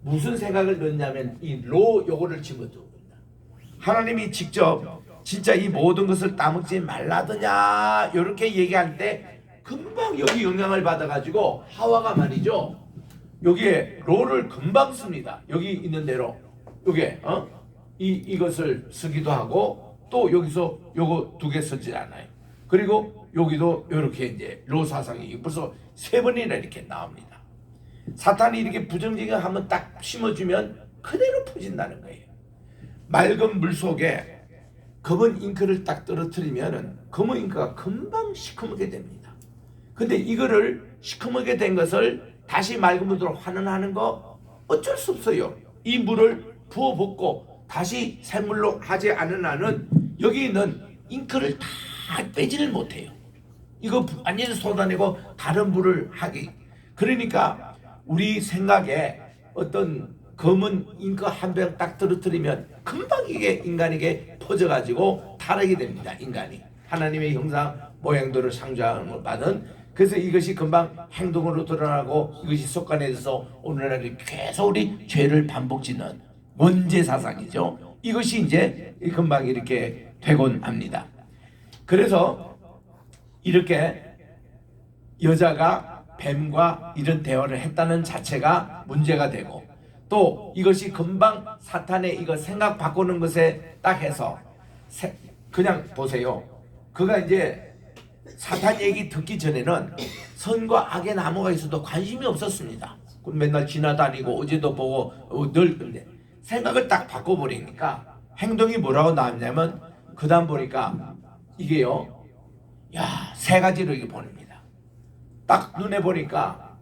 무슨 생각을 넣냐면 이 로 요거를 집어넣습니다. 하나님이 직접 진짜 이 모든 것을 따먹지 말라더냐 이렇게 얘기할 때 금방 여기 영향을 받아가지고 하와가 말이죠, 여기에 로를 금방 씁니다. 여기 있는 대로 요게 이것을 쓰기도 하고, 또 여기서 요거 두 개 쓰지 않아요. 그리고 여기도 이렇게 이제 로 사상이 벌써 3번이나 이렇게 나옵니다. 사탄이 이렇게 부정적인 거 한번 딱 심어주면 그대로 퍼진다는 거예요. 맑은 물 속에 검은 잉크를 딱 떨어뜨리면 검은 잉크가 금방 시커멓게 됩니다. 근데 이거를 시커멓게 된 것을 다시 맑은 물로 환원하는 거 어쩔 수 없어요. 이 물을 부어 붓고 다시 샘물로 하지 않은 한은 여기 있는 잉크를 다 빼지를 못해요. 이거 완전히 쏟아내고 다른 물을 하기. 그러니까 우리 생각에 어떤 검은 잉크 한 병 딱 떨어뜨리면 금방 이게 인간에게 퍼져가지고 타락이 됩니다. 인간이 하나님의 형상 모양대로 창조함을 받은, 그래서 이것이 금방 행동으로 드러나고 이것이 속관해져서 오늘날 계속 우리 죄를 반복짓는 원죄 사상이죠. 이것이 이제 금방 이렇게 되곤 합니다. 그래서 이렇게 여자가 뱀과 이런 대화를 했다는 자체가 문제가 되고, 또 이것이 금방 사탄의 이거 생각 바꾸는 것에 딱 해서 그냥 보세요. 그가 이제 사탄 얘기 듣기 전에는 선과 악의 나무가 있어도 관심이 없었습니다. 맨날 지나다니고 어제도 보고 늘. 근데 생각을 딱 바꿔버리니까 행동이 뭐라고 나왔냐면 그 다음 보니까 이게요, 야, 3가지로 이게 보입니다. 딱 눈에 보니까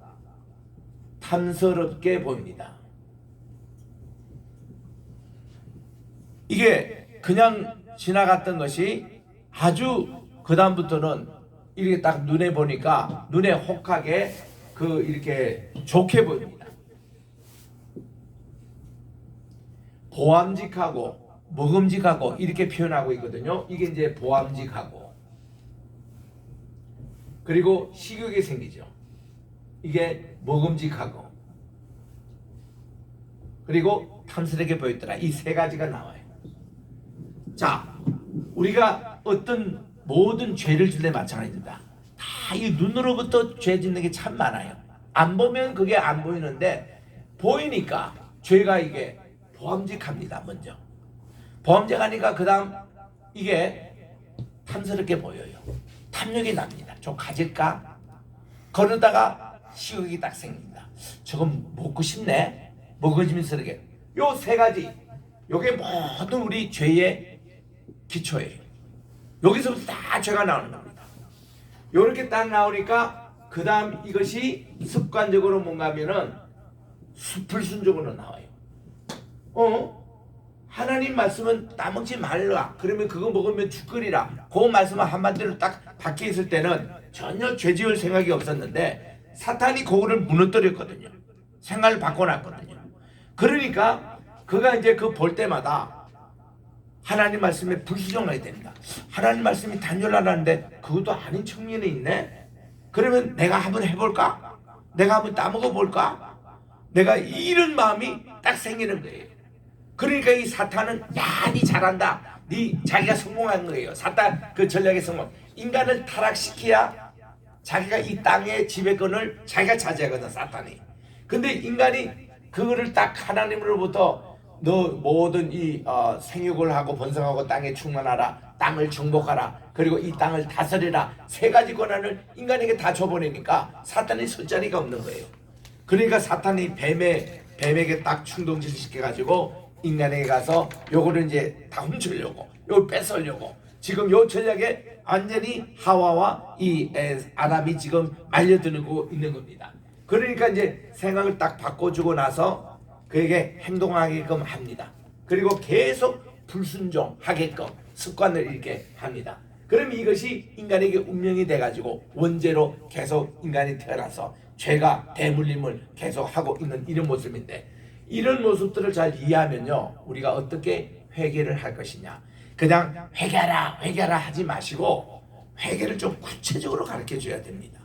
탐스럽게 보입니다. 이게 그냥 지나갔던 것이 아주 그 다음부터는 이렇게 딱 눈에 보니까 눈에 혹하게 이렇게 좋게 보입니다. 보암직하고 먹음직하고 이렇게 표현하고 있거든요. 이게 이제 보암직하고, 그리고 식욕이 생기죠. 이게 먹음직하고, 그리고 탐스럽게 보였더라. 이 3가지가 나와요. 자, 우리가 어떤 모든 죄를 짓는 데 마찬가지입니다. 다 이 눈으로부터 죄 짓는 게 참 많아요. 안 보면 그게 안 보이는데 보이니까 죄가 이게 보암직합니다. 먼저 보암직하니까 그 다음 이게 탐스럽게 보여요. 탐욕이 납니다. 좀 가질까? 그러다가 식욕이 딱 생깁니다. 저건 먹고 싶네. 먹어지면서게. 요 3가지, 요게 모든 우리 죄의 기초예요. 여기서부터 다 죄가 나오는 겁니다. 요렇게 딱 나오니까 그 다음 이것이 습관적으로 뭔가 하면은 불순종으로 나와요. 하나님 말씀은 따먹지 말라. 그러면 그거 먹으면 죽으리라. 그 말씀은 한마디로 딱 박혀 있을 때는 전혀 죄 지을 생각이 없었는데 사탄이 그거를 무너뜨렸거든요. 생각을 바꿔놨거든요. 그러니까 그가 이제 그 볼 때마다 하나님 말씀에 불순종하게 됩니다. 하나님 말씀이 단절하라는데 그것도 아닌 측면이 있네. 그러면 내가 한번 해볼까? 내가 한번 따먹어 볼까? 내가 이런 마음이 딱 생기는 거예요. 그러니까 이 사탄은 야, 니 잘한다. 니 자기가 성공한 거예요. 사탄 그 전략의 성공. 인간을 타락시켜야 자기가 이 땅의 지배권을 자기가 차지하거든, 사탄이. 근데 인간이 그거를 딱 하나님으로부터 너 모든 이 생육을 하고 번성하고 땅에 충만하라, 땅을 정복하라, 그리고 이 땅을 다스리라, 3가지 권한을 인간에게 다 줘버리니까 사탄이 설 자리가 없는 거예요. 그러니까 사탄이 뱀에게 딱 충동질 시켜가지고 인간에게 가서 요거를 이제 다 훔치려고, 요 뺏으려고 지금 요 전략에 완전히 하와와 이 아담이 지금 말려드는 있는 겁니다. 그러니까 이제 생각을 딱 바꿔주고 나서 그에게 행동하게끔 합니다. 그리고 계속 불순종하게끔 습관을 이렇게 합니다. 그럼 이것이 인간에게 운명이 돼가지고 원죄로 계속 인간이 태어나서 죄가 대물림을 계속 하고 있는 이런 모습인데, 이런 모습들을 잘 이해하면요, 우리가 어떻게 회개를 할 것이냐, 그냥 회개하라 하지 마시고 회개를 좀 구체적으로 가르쳐 줘야 됩니다.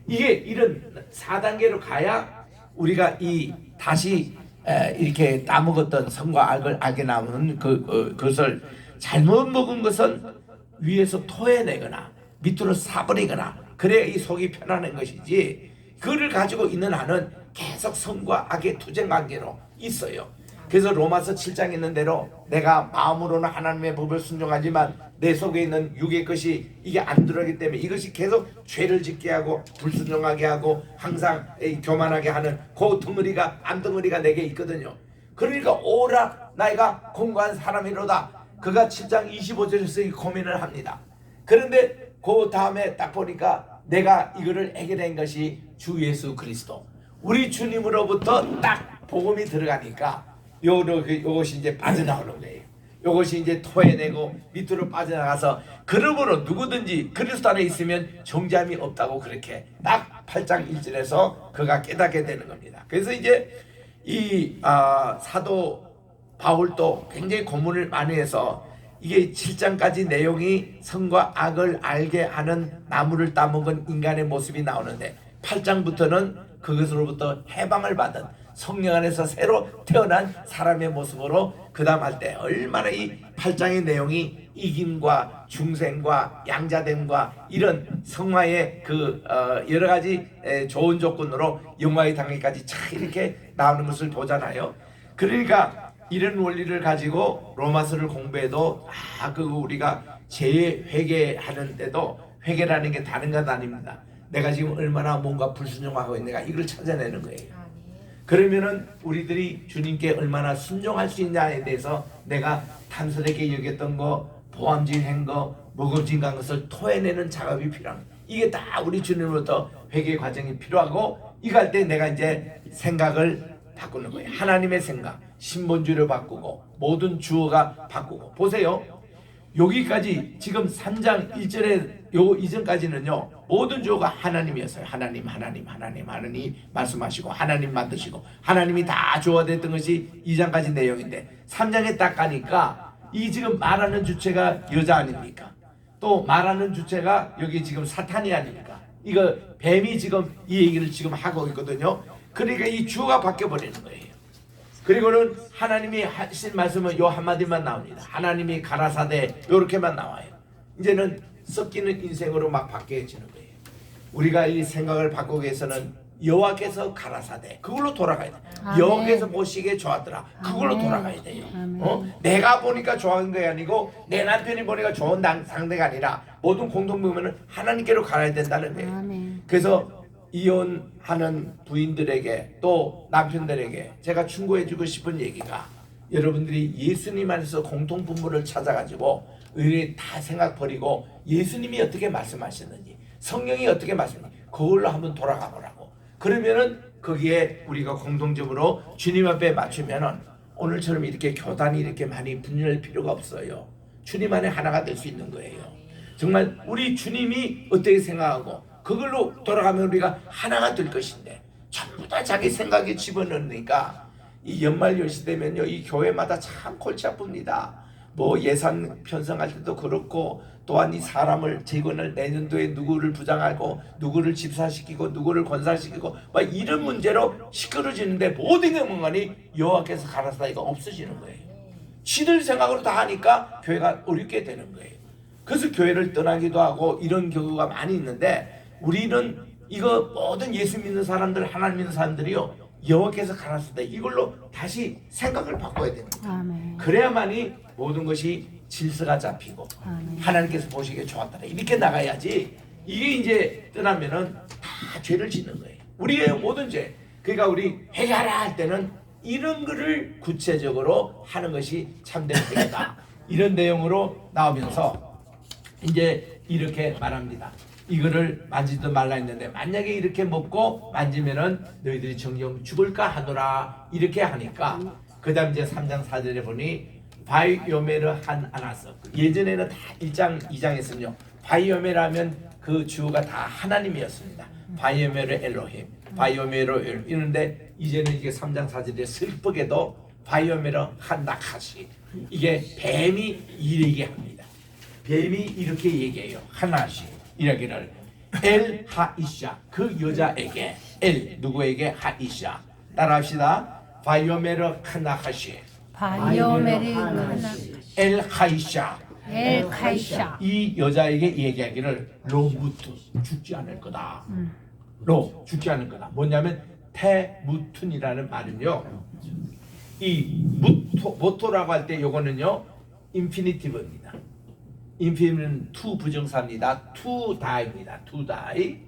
이게 이런 4단계로 가야 우리가 이 다시 이렇게 따먹었던 선과 악을 알게 나오는 그것을 잘못 먹은 것은 위에서 토해내거나 밑으로 사버리거나 그래야 이 속이 편안한 것이지, 그를 가지고 있는 한은 계속 선과 악의 투쟁 관계로 있어요. 그래서 로마서 7장에 있는 대로 내가 마음으로는 하나님의 법을 순종하지만 내 속에 있는 육의 것이 이게 안 들어가기 때문에 이것이 계속 죄를 짓게 하고 불순종하게 하고 항상 교만하게 하는 그 덩어리가 암덩어리가 내게 있거든요. 그러니까 오라 나이가 공고한 사람이로다, 그가 7장 25절에서 고민을 합니다. 그런데 그 다음에 딱 보니까 내가 이거를 해결한 것이 주 예수 그리스도, 우리 주님으로부터 딱 복음이 들어가니까 요것이 이제 빠져나오는 거예요. 요것이 이제 토해내고 밑으로 빠져나가서, 그러므로 누구든지 그리스도 안에 있으면 정죄함이 없다고 그렇게 딱 8장 1절에서 그가 깨닫게 되는 겁니다. 그래서 이제 이 사도 바울도 굉장히 고문을 많이 해서 이게 7장까지 내용이 선과 악을 알게 하는 나무를 따먹은 인간의 모습이 나오는데, 8장부터는 그것으로부터 해방을 받은 성령 안에서 새로 태어난 사람의 모습으로 그 다음 할 때 얼마나 이 8장의 내용이 이김과 중생과 양자됨과 이런 성화의 여러 가지 좋은 조건으로 영화의 단계까지 참 이렇게 나오는 것을 보잖아요. 그러니까 이런 원리를 가지고 로마서를 공부해도 우리가 재회개하는데도 회개라는 게 다른 것 아닙니다. 내가 지금 얼마나 뭔가 불순종하고 있는가 이걸 찾아내는 거예요. 그러면은 우리들이 주님께 얼마나 순종할 수 있냐에 대해서 내가 탐스럽게 여겼던 거, 보암질한 거, 무겁진간 것을 토해내는 작업이 필요합니다. 이게 다 우리 주님으로부터 회개 과정이 필요하고, 이거 할 때 내가 이제 생각을 바꾸는 거예요. 하나님의 생각, 신본주의를 바꾸고 모든 주어가 바꾸고. 보세요, 여기까지 지금 3장 1절에 요 이전까지는요 모든 주어가 하나님이었어요. 하나님 말씀하시고 하나님 만드시고 하나님이 다 주어가 됐던 것이 2장까지 내용인데, 3장에 딱 가니까 이 지금 말하는 주체가 여자 아닙니까? 또 말하는 주체가 여기 지금 사탄이 아닙니까? 이거 뱀이 지금 이 얘기를 지금 하고 있거든요. 그러니까 이 주어가 바뀌어 버리는 거예요. 그리고는 하나님이 하신 말씀은 요 한마디만 나옵니다. 하나님이 가라사대 요렇게만 나와요. 이제는 섞이는 인생으로 막 바뀌어지는 거예요. 우리가 이 생각을 바꾸기 위해서는 여호와께서 가라사대 그걸로 돌아가야 돼. 여호와께서 보시기에 좋았더라 그걸로 돌아가야 돼요. 내가 보니까 좋은 게 아니고 내 남편이 보니까 좋은 상대가 아니라 모든 공동체는 하나님께로 가야 된다는 거예요. 그래서 이혼하는 부인들에게 또 남편들에게 제가 충고해주고 싶은 얘기가, 여러분들이 예수님 안에서 공통분모를 찾아가지고 의뢰 다 생각 버리고 예수님이 어떻게 말씀하셨는지, 성령이 어떻게 말씀하셨는지 그걸로 한번 돌아가 보라고. 그러면은 거기에 우리가 공동적으로 주님 앞에 맞추면은 오늘처럼 이렇게 교단이 이렇게 많이 분열할 필요가 없어요. 주님 안에 하나가 될 수 있는 거예요. 정말 우리 주님이 어떻게 생각하고 그걸로 돌아가면 우리가 하나가 될 것인데, 전부 다 자기 생각에 집어넣으니까 이 연말연시 되면요 이 교회마다 참 골치 아픕니다. 뭐 예산 편성할 때도 그렇고, 또한 이 사람을 재건을 내년도에 누구를 부장하고 누구를 집사시키고 누구를 권사시키고 막 이런 문제로 시끄러지는데, 모든 게 뭔가니 여호와께서 가라사대가 없어지는 거예요. 지들 생각으로 다 하니까 교회가 어렵게 되는 거예요. 그래서 교회를 떠나기도 하고 이런 경우가 많이 있는데, 우리는 이거 모든 예수 믿는 사람들, 하나님 믿는 사람들이요 여호와께서 가라사대 이걸로 다시 생각을 바꿔야 됩니다. 아멘. 그래야만이 모든 것이 질서가 잡히고 아멘. 하나님께서 보시기에 좋았다 이렇게 나가야지. 이게 이제 떠나면은 다 죄를 짓는 거예요. 우리의 모든 죄. 그러니까 우리 회개하라 할 때는 이런 거를 구체적으로 하는 것이 참된 회개다. 이런 내용으로 나오면서 이제 이렇게 말합니다. 이거를 만지도 말라 했는데 만약에 이렇게 먹고 만지면은 너희들이 정령 죽을까 하노라 이렇게 하니까 그 다음 이제 3장 4절에 보니 바이오메르 한 아나스, 예전에는 다 1장 2장 했으면요 바이오메라면 그 주어가 다 하나님이었습니다. 바이오메르 엘로힘, 바이오메르 엘로힘 이런데 이제는 이게 3장 4절에 슬프게도 바이오메르 한 나카시, 이게 뱀이 이르게 합니다. 뱀이 이렇게 얘기해요. 하나씩 이야기를 엘 하이샤, 그 여자에게, 엘 누구에게? 하이샤. 따라합시다. 바이오메르 카나하시, 바이오메르 하나 엘 하이샤, 엘 카이샤 이 여자에게 얘기하기를 로무트, 죽지 않을 거다. 로, 죽지 않을 거다. 뭐냐면 태무툰이라는 말은요, 이 모토라고 할 때 요거는요 인피니티브입니다. 인피니티브는 to 부정사입니다. to die입니다. to die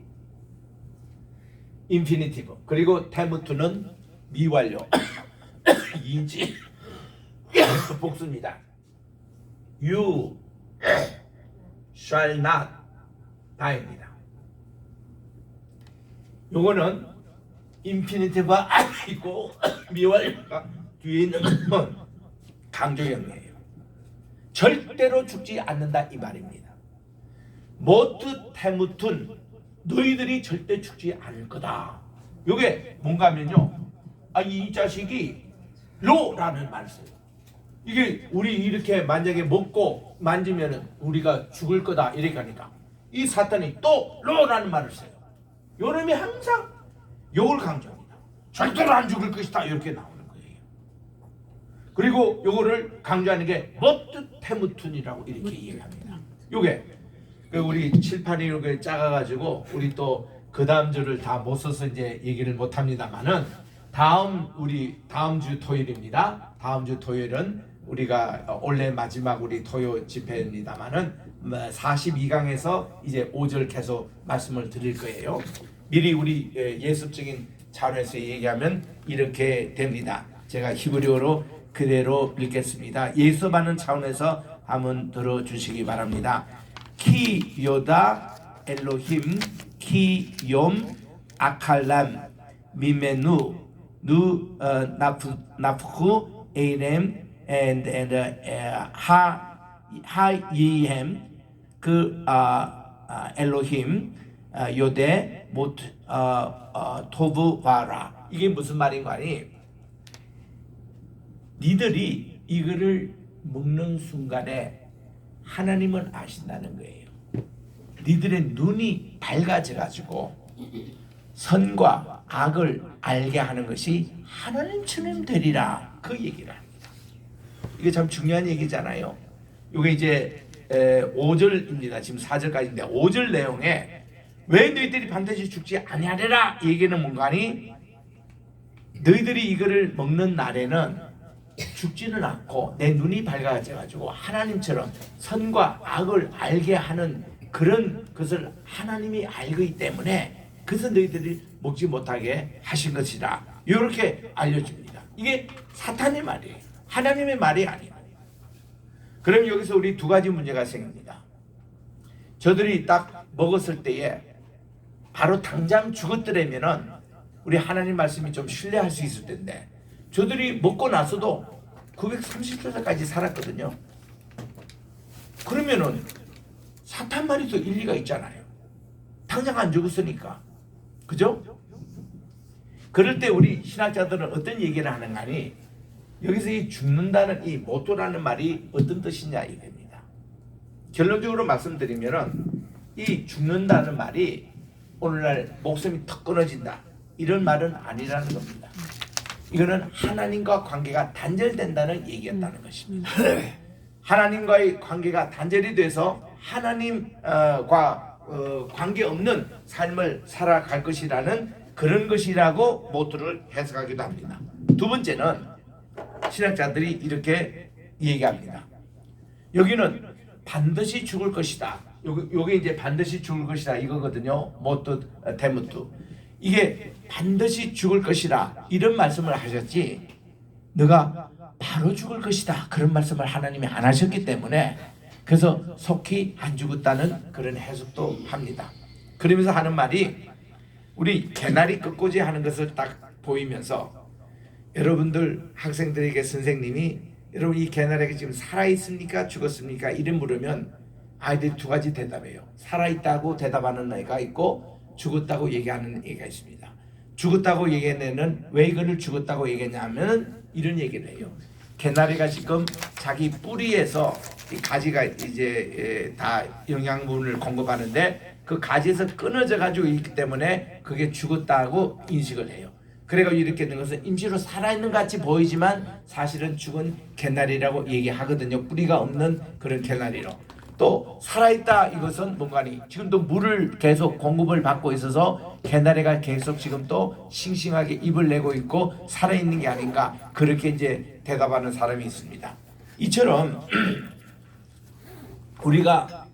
인피니티브. 그리고 태무툰은 미완료 인지 복수입니다. You shall not die입니다. 요거는 인피니티브가 있고 미완료가 뒤에 있는 건 강조형이에요. 절대로 죽지 않는다 이 말입니다. 모트 태무툰, 너희들이 절대 죽지 않을 거다. 요게 뭔가 하면요, 이 자식이 로라는 말을 써요. 이게 우리 이렇게 만약에 먹고 만지면은 우리가 죽을 거다 이렇게 하니까 이 사탄이 또 로라는 말을 써요. 요놈이 항상 요걸 강조합니다. 절대로 안 죽을 것이다 이렇게 나오는 거예요. 그리고 요거를 강조하는 게 모트 태무툰이라고 이렇게 얘기합니다. 요게 우리 칠판이 이렇게 작아가지고 우리 또 그 다음 주를 다 못 써서 이제 얘기를 못 합니다만은 다음 주 토요일입니다. 다음 주 토요일은 우리가 올해 마지막 우리 토요 집회입니다만은 42강에서 이제 5절 계속 말씀을 드릴 거예요. 미리 우리 예습적인 차원에서 얘기하면 이렇게 됩니다. 제가 히브리어로 그대로 읽겠습니다. 예습하는 차원에서 한번 들어주시기 바랍니다. 키 요다 엘로힘 키욤 아칼람 미메누 누 나프후 에이렘 and 하이햄 그 엘로힘 요데 못 토브와라. 이게 무슨 말인가 하니 니들이 이거를 먹는 순간에 하나님은 아신다는 거예요. 니들의 눈이 밝아져 가지고 선과 악을 알게 하는 것이 하나님처럼 되리라, 그 얘기를 합니다. 이게 참 중요한 얘기잖아요. 이게 이제 5절입니다. 지금 4절까지인데 5절 내용에 왜 너희들이 반드시 죽지 아니하리라 얘기는 뭔가 하니 너희들이 이거를 먹는 날에는 죽지는 않고 내 눈이 밝아져 가지고 하나님처럼 선과 악을 알게 하는 그런 것을 하나님이 알기 때문에 그래서 너희들이 먹지 못하게 하신 것이다, 이렇게 알려줍니다. 이게 사탄의 말이에요. 하나님의 말이 아니에요. 그럼 여기서 우리 두 가지 문제가 생깁니다. 저들이 딱 먹었을 때에 바로 당장 죽었더라면은 우리 하나님 말씀이 좀 신뢰할 수 있을 텐데 저들이 먹고 나서도 930세까지 살았거든요. 그러면은 사탄 말이 또 일리가 있잖아요. 당장 안 죽었으니까. 그죠? 그럴 때 우리 신학자들은 어떤 얘기를 하는가 하니 여기서 이 죽는다는 이 모토라는 말이 어떤 뜻이냐 이겁니다. 결론적으로 말씀드리면은 이 죽는다는 말이 오늘날 목숨이 턱 끊어진다 이런 말은 아니라는 겁니다. 이거는 하나님과 관계가 단절된다는 얘기였다는 것입니다. 하나님과의 관계가 단절이 돼서 하나님과 관계없는 삶을 살아갈 것이라는 그런 것이라고 모토를 해석하기도 합니다. 두 번째는 신학자들이 이렇게 얘기합니다. 여기는 반드시 죽을 것이다. 요게 이제 반드시 죽을 것이다 이거거든요. 모토 테무투. 이게 반드시 죽을 것이라 이런 말씀을 하셨지 너가 바로 죽을 것이다 그런 말씀을 하나님이 안 하셨기 때문에 그래서 속히 안 죽었다는 그런 해석도 합니다. 그러면서 하는 말이 우리 개나리 끝꽂이 하는 것을 딱 보이면서 여러분들 학생들에게 선생님이 여러분 이 개나리가 지금 살아있습니까 죽었습니까 이래 물으면 아이들이 두 가지 대답해요. 살아있다고 대답하는 애가 있고 죽었다고 얘기하는 애가 있습니다. 죽었다고 얘기하는 애는 왜 이거를 죽었다고 얘기했냐면 이런 얘기를 해요. 개나리가 지금 자기 뿌리에서 이 가지가 이제 다 영양분을 공급하는데 그 가지에서 끊어져 가지고 있기 때문에 그게 죽었다고 인식을 해요. 그래가지고 이렇게 된 것은 임시로 살아있는 것 같이 보이지만 사실은 죽은 개나리라고 얘기하거든요. 뿌리가 없는 그런 개나리로. 또 살아있다 이것은 뭔가니 지금도 물을 계속 공급을 받고 있어서 개나리가 계속 지금 또 싱싱하게 입을 내고 있고 살아있는 게 아닌가 그렇게 이제 대답하는 사람이 있습니다. 이처럼 우리가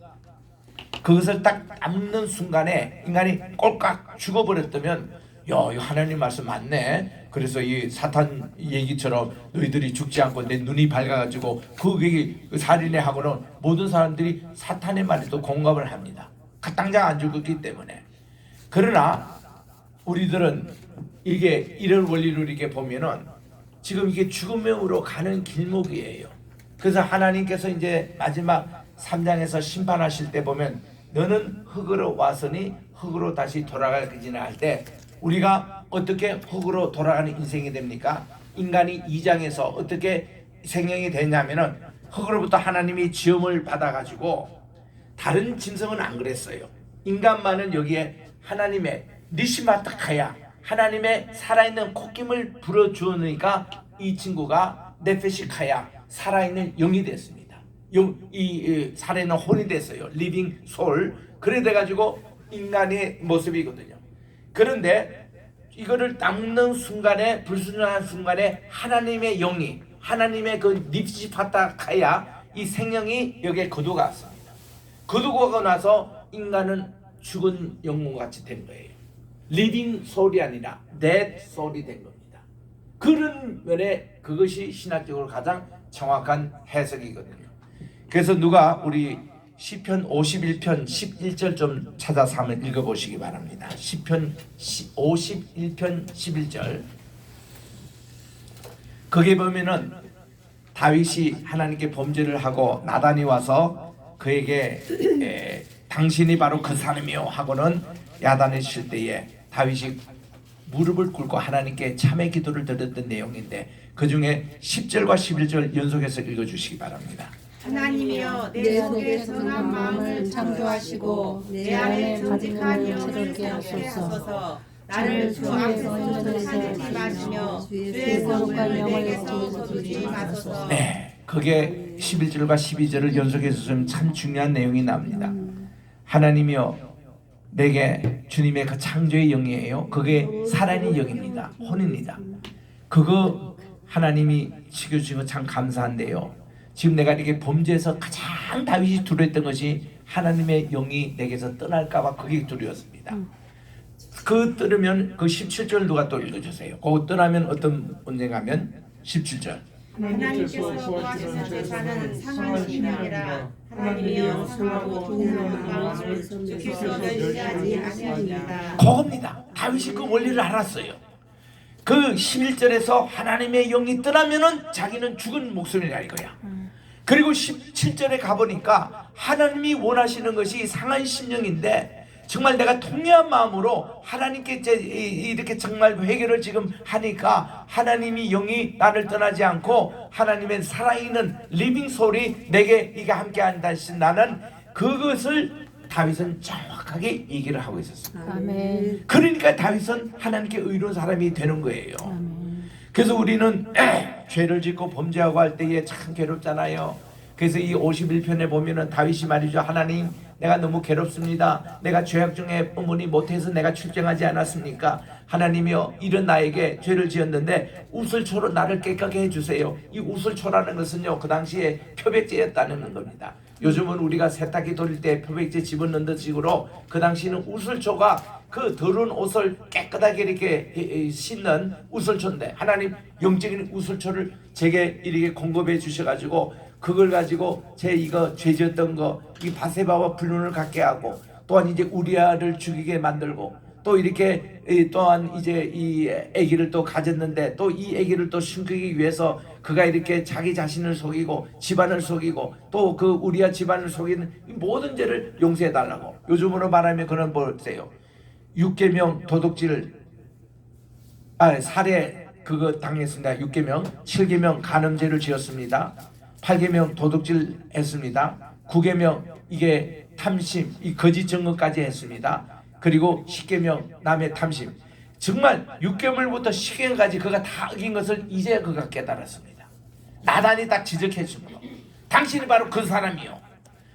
그것을 딱 담는 순간에 인간이 꼴깍 죽어버렸다면 야, 이 하나님 말씀 맞네. 그래서 이 사탄 얘기처럼 너희들이 죽지 않고 내 눈이 밝아가지고 그 살인에 하고는 모든 사람들이 사탄의 말에도 공감을 합니다. 당장 안 죽었기 때문에. 그러나 우리들은 이게 이런 원리를 이렇게 보면은 지금 이게 죽음으로 가는 길목이에요. 그래서 하나님께서 이제 마지막 3장에서 심판하실 때 보면 너는 흙으로 왔으니 흙으로 다시 돌아갈 것이나 할 때 우리가 어떻게 흙으로 돌아가는 인생이 됩니까? 인간이 2장에서 어떻게 생명이 되냐면은 흙으로부터 하나님이 지음을 받아가지고 다른 짐승은 안 그랬어요. 인간만은 여기에 하나님의 니시마타카야 하나님의 살아있는 콧김을 불어주니까 이 친구가 네페시카야 살아있는 영이 됐습니다. 이 살아있는 혼이 됐어요. 리빙 소울. 그래 돼가지고 인간의 모습이거든요. 그런데 이거를 닦는 순간에 불순종한 순간에 하나님의 영이 하나님의 그 닙시파타카야 이 생명이 여기에 거두어갔습니다. 거두고 나서 인간은 죽은 영혼같이 된 거예요. 리빙 소울이 아니라 데드 소울이 된 겁니다. 그런 면에 그것이 신학적으로 가장 정확한 해석이거든요. 그래서 누가 우리 시편 51편 11절 좀 찾아서 한번 읽어보시기 바랍니다. 시편 51편 11절. 거기에 보면은 다윗이 하나님께 범죄를 하고 나단이 와서 그에게 당신이 바로 그 사람이요 하고는 야단을 칠 때에 다윗이 무릎을 꿇고 하나님께 참회 기도를 드렸던 내용인데 그 중에 10절과 11절 연속해서 읽어주시기 바랍니다. 하나님이여 내 속에 선한 마음을 창조하시고 내 안에 정직한 영을 새롭게 하소서. 나를 주 앞에서 찾지 마시며 주의 거룩한 영을 내게서 두지 마소서. 네, 그게 11절과 12절을 연속해서 좀 참 중요한 내용이 나옵니다. 하나님이여 내게 주님의 그 창조의 영이에요. 그게 살아있는 영입니다. 혼입니다. 그거 하나님이 지켜주신 거 참 감사한데요. 지금 내가 이렇게 범죄에서 가장 다윗이 두려웠던 것이 하나님의 영이 내게서 떠날까봐 그게 두려웠습니다. 그 떠나면 그 17절 누가 또 읽어주세요. 그거 떠나면 어떤 문제가 하면 17절. 하나님께서 구하시는 제사는 상한 신이 아니라 하나님이여 상하고 통일한 마음을 주께서 멸시하지 아니하리이다. 그겁니다. 다윗이 그 원리를 알았어요. 그 11절에서 하나님의 영이 떠나면은 자기는 죽은 목숨이라 이거야. 그리고 17절에 가보니까 하나님이 원하시는 것이 상한 심령인데 정말 내가 통회한 마음으로 하나님께 이렇게 정말 회개를 지금 하니까 하나님이 영이 나를 떠나지 않고 하나님의 살아있는 리빙 소울이 내게 이게 함께한다 하신 나는 그것을 다윗은 정확하게 얘기를 하고 있었습니다. 아멘. 그러니까 다윗은 하나님께 의로운 사람이 되는 거예요. 그래서 우리는 죄를 짓고 범죄하고 할 때에 참 괴롭잖아요. 그래서 이 51편에 보면은 다윗이 말이죠. 하나님 내가 너무 괴롭습니다. 내가 죄악 중에 어머니 못해서 내가 출정하지 않았습니까? 하나님이여 이런 나에게 죄를 지었는데 우슬초로 나를 깨끗하게 해주세요. 이 우슬초라는 것은요 그 당시에 표백제였다는 겁니다. 요즘은 우리가 세탁기 돌릴 때 표백제 집어넣는 식으로 그 당시에는 우슬초가 그 더러운 옷을 깨끗하게 이렇게 씻는 우슬초인데 하나님 영적인 우슬초를 제게 이렇게 공급해 주셔가지고 그걸 가지고 제 이거 죄 지었던 거 이 바세바와 불륜을 갖게 하고 또한 이제 우리아를 죽이게 만들고 또 이렇게 또한 이제 이 아기를 또 가졌는데 또 이 아기를 또 숨기기 위해서 그가 이렇게 자기 자신을 속이고 집안을 속이고 또 그 우리아 집안을 속이는 이 모든 죄를 용서해 달라고. 요즘으로 말하면 그는 뭐세요? 6계명 도둑질 살해 그거 당했습니다. 6계명 7계명 간음죄를 지었습니다. 8계명 도둑질 했습니다. 9계명 이게 탐심 이 거짓 증거까지 했습니다. 그리고 10계명 남의 탐심. 정말 6계명부터 10계명까지 그가 다 어긴 것을 이제 그가 깨달았습니다. 나단이 딱 지적해 준 거. 당신이 바로 그 사람이요.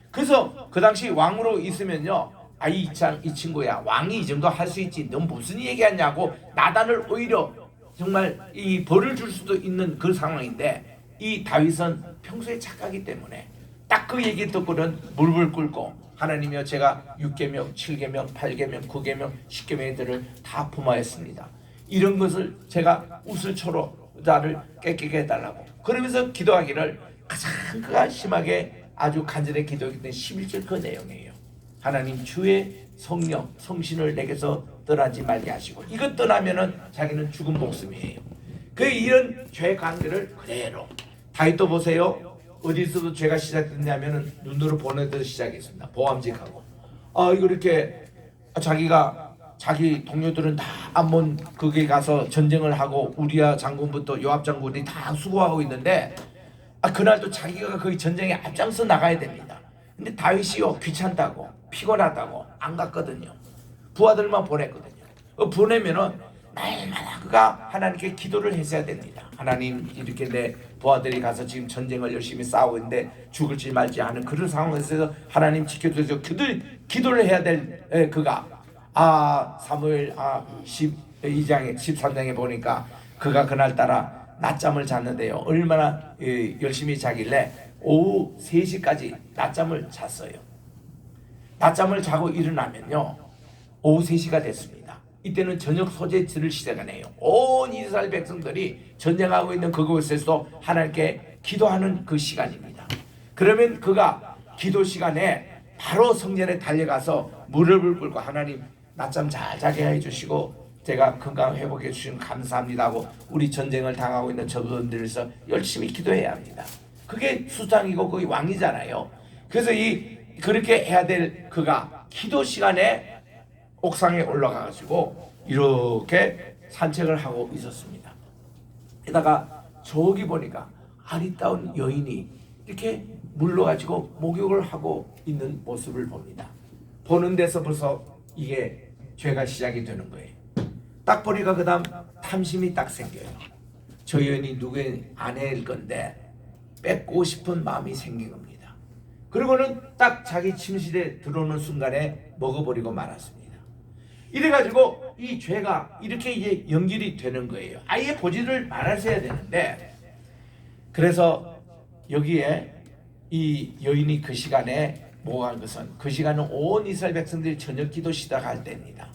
그래서 그 당시 왕으로 있으면요, 이 친구야 왕이 이 정도 할 수 있지. 넌 무슨 얘기하냐고 나단을 오히려 정말 이 벌을 줄 수도 있는 그 상황인데 이 다윗은 평소에 착하기 때문에 딱 그 얘기 듣고는 물불 끓고 하나님이여 제가 6계명, 7계명, 8계명, 9계명, 10계명들을 다 품어했습니다. 이런 것을 제가 우슬초로 나를 깨끗게 해달라고. 그러면서 기도하기를 가장 그가 심하게 아주 간절히 기도했던 11절 그 내용이에요. 하나님 주의 성령, 성신을 내게서 떠나지 말게 하시고 이것 떠나면은 자기는 죽은 목숨이에요. 그 이런 죄 관계를 그대로 다윗도 보세요. 어디서도 죄가 시작됐냐면은 눈으로 보내듯 시작했습니다. 보암직하고 이거 이렇게 자기가 자기 동료들은 다 암몬 거기에 가서 전쟁을 하고 우리아 장군부터 요압 장군이 다 수고하고 있는데 그날도 자기가 거기 전쟁에 앞장서 나가야 됩니다. 근데 다윗이요 귀찮다고 피곤하다고 안 갔거든요. 부하들만 보냈거든요. 보내면은 날마다 그가 하나님께 기도를 했어야 됩니다. 하나님 이렇게 내 부하들이 가서 지금 전쟁을 열심히 싸우고 있는데 죽을지 말지 하는 그런 상황에서 하나님 지켜주셔서 기도를 해야 될 그가 사무엘 12장에 13장에 보니까 그가 그날따라 낮잠을 잤는데요. 얼마나 열심히 자길래 오후 3시까지 낮잠을 잤어요. 낮잠을 자고 일어나면요 오후 3시가 됐습니다. 이때는 저녁 소재치를 시작하네요. 온 이스라엘 백성들이 전쟁하고 있는 그곳에서 하나님께 기도하는 그 시간입니다. 그러면 그가 기도 시간에 바로 성전에 달려가서 무릎을 꿇고 하나님 낮잠 잘 자게 해주시고 제가 건강 회복해 주시면 감사합니다 하고 우리 전쟁을 당하고 있는 저분들에서 열심히 기도해야 합니다. 그게 수장이고 거기 왕이잖아요. 그래서 그렇게 해야 될 그가 기도 시간에 옥상에 올라가가지고 이렇게 산책을 하고 있었습니다. 게다가 저기 보니까 아리따운 여인이 이렇게 물러가지고 목욕을 하고 있는 모습을 봅니다. 보는 데서 벌써 이게 죄가 시작이 되는 거예요. 딱 보니까 그 다음 탐심이 딱 생겨요. 저 여인이 누구의 아내일 건데 뺏고 싶은 마음이 생긴 겁니다. 그리고는 딱 자기 침실에 들어오는 순간에 먹어버리고 말았습니다. 이래가지고 이 죄가 이렇게 이제 연결이 되는 거예요. 아예 보지를 말았어야 되는데 그래서 여기에 이 여인이 그 시간에 뭐한 것은 그 시간은 온 이스라엘 백성들이 저녁 기도 시작할 때입니다.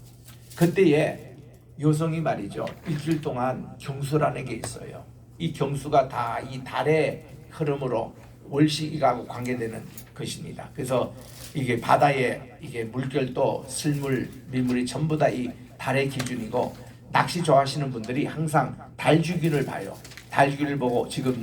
그때에 여성이 말이죠 일주일 동안 경수라는 게 있어요. 이 경수가 다 이 달의 흐름으로 월시기하고 관계되는 것입니다. 그래서 이게 바다에 이게 물결도 슬물 밀물이 전부 다 이 달의 기준이고 낚시 좋아하시는 분들이 항상 달주기를 봐요. 달주기를 보고 지금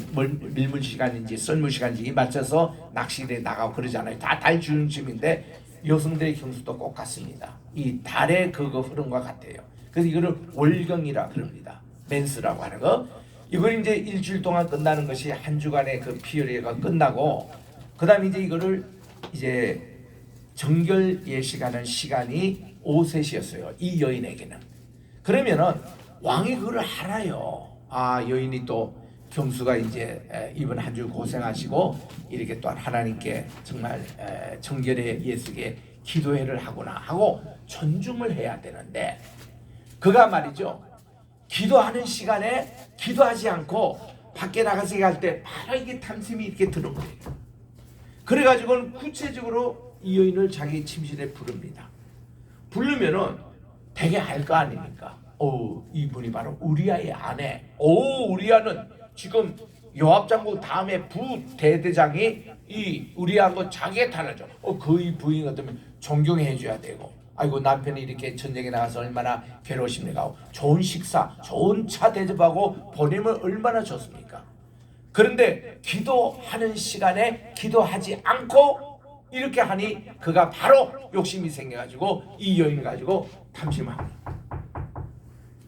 밀물 시간인지 썰물 시간인지 맞춰서 낚시에 나가고 그러잖아요. 다 달주중쯤인데 여성들의 경수도 꼭 같습니다. 이 달의 그거 흐름과 같아요. 그래서 이거를 월경이라 그럽니다. 맨스라고 하는 거. 이걸 이제 일주일 동안 끝나는 것이 한 주간의 그 피요리가 끝나고 그다음에 이제 이거를 이제 정결 예식하는 시간이 오후 3시였어요. 이 여인에게는. 그러면은 왕이 그걸 알아요. 여인이 또 경수가 이제 이번 한 주 고생하시고 이렇게 또한 하나님께 정말 정결의 예식에 기도회를 하구나 하고 존중을 해야 되는데 그가 말이죠, 기도하는 시간에 기도하지 않고 밖에 나가서 할 때 바로 이게 탐심이 이렇게 드는 거예요. 그래가지고는 구체적으로 이 여인을 자기 침실에 부릅니다. 부르면은 되게 알 거 아닙니까? 이분이 바로 우리아의 아내. 우리아는 지금 요압 장군 다음에 부대대장이 이 우리아하고 자기의 탄하죠. 거의 부인 같으면 존경해 줘야 되고, 아이고 남편이 이렇게 전쟁에 나가서 얼마나 괴로우십니까? 좋은 식사, 좋은 차 대접하고 보내면 얼마나 좋습니까? 그런데 기도하는 시간에 기도하지 않고 이렇게 하니 그가 바로 욕심이 생겨가지고 이 여인을 가지고 탐심합니다.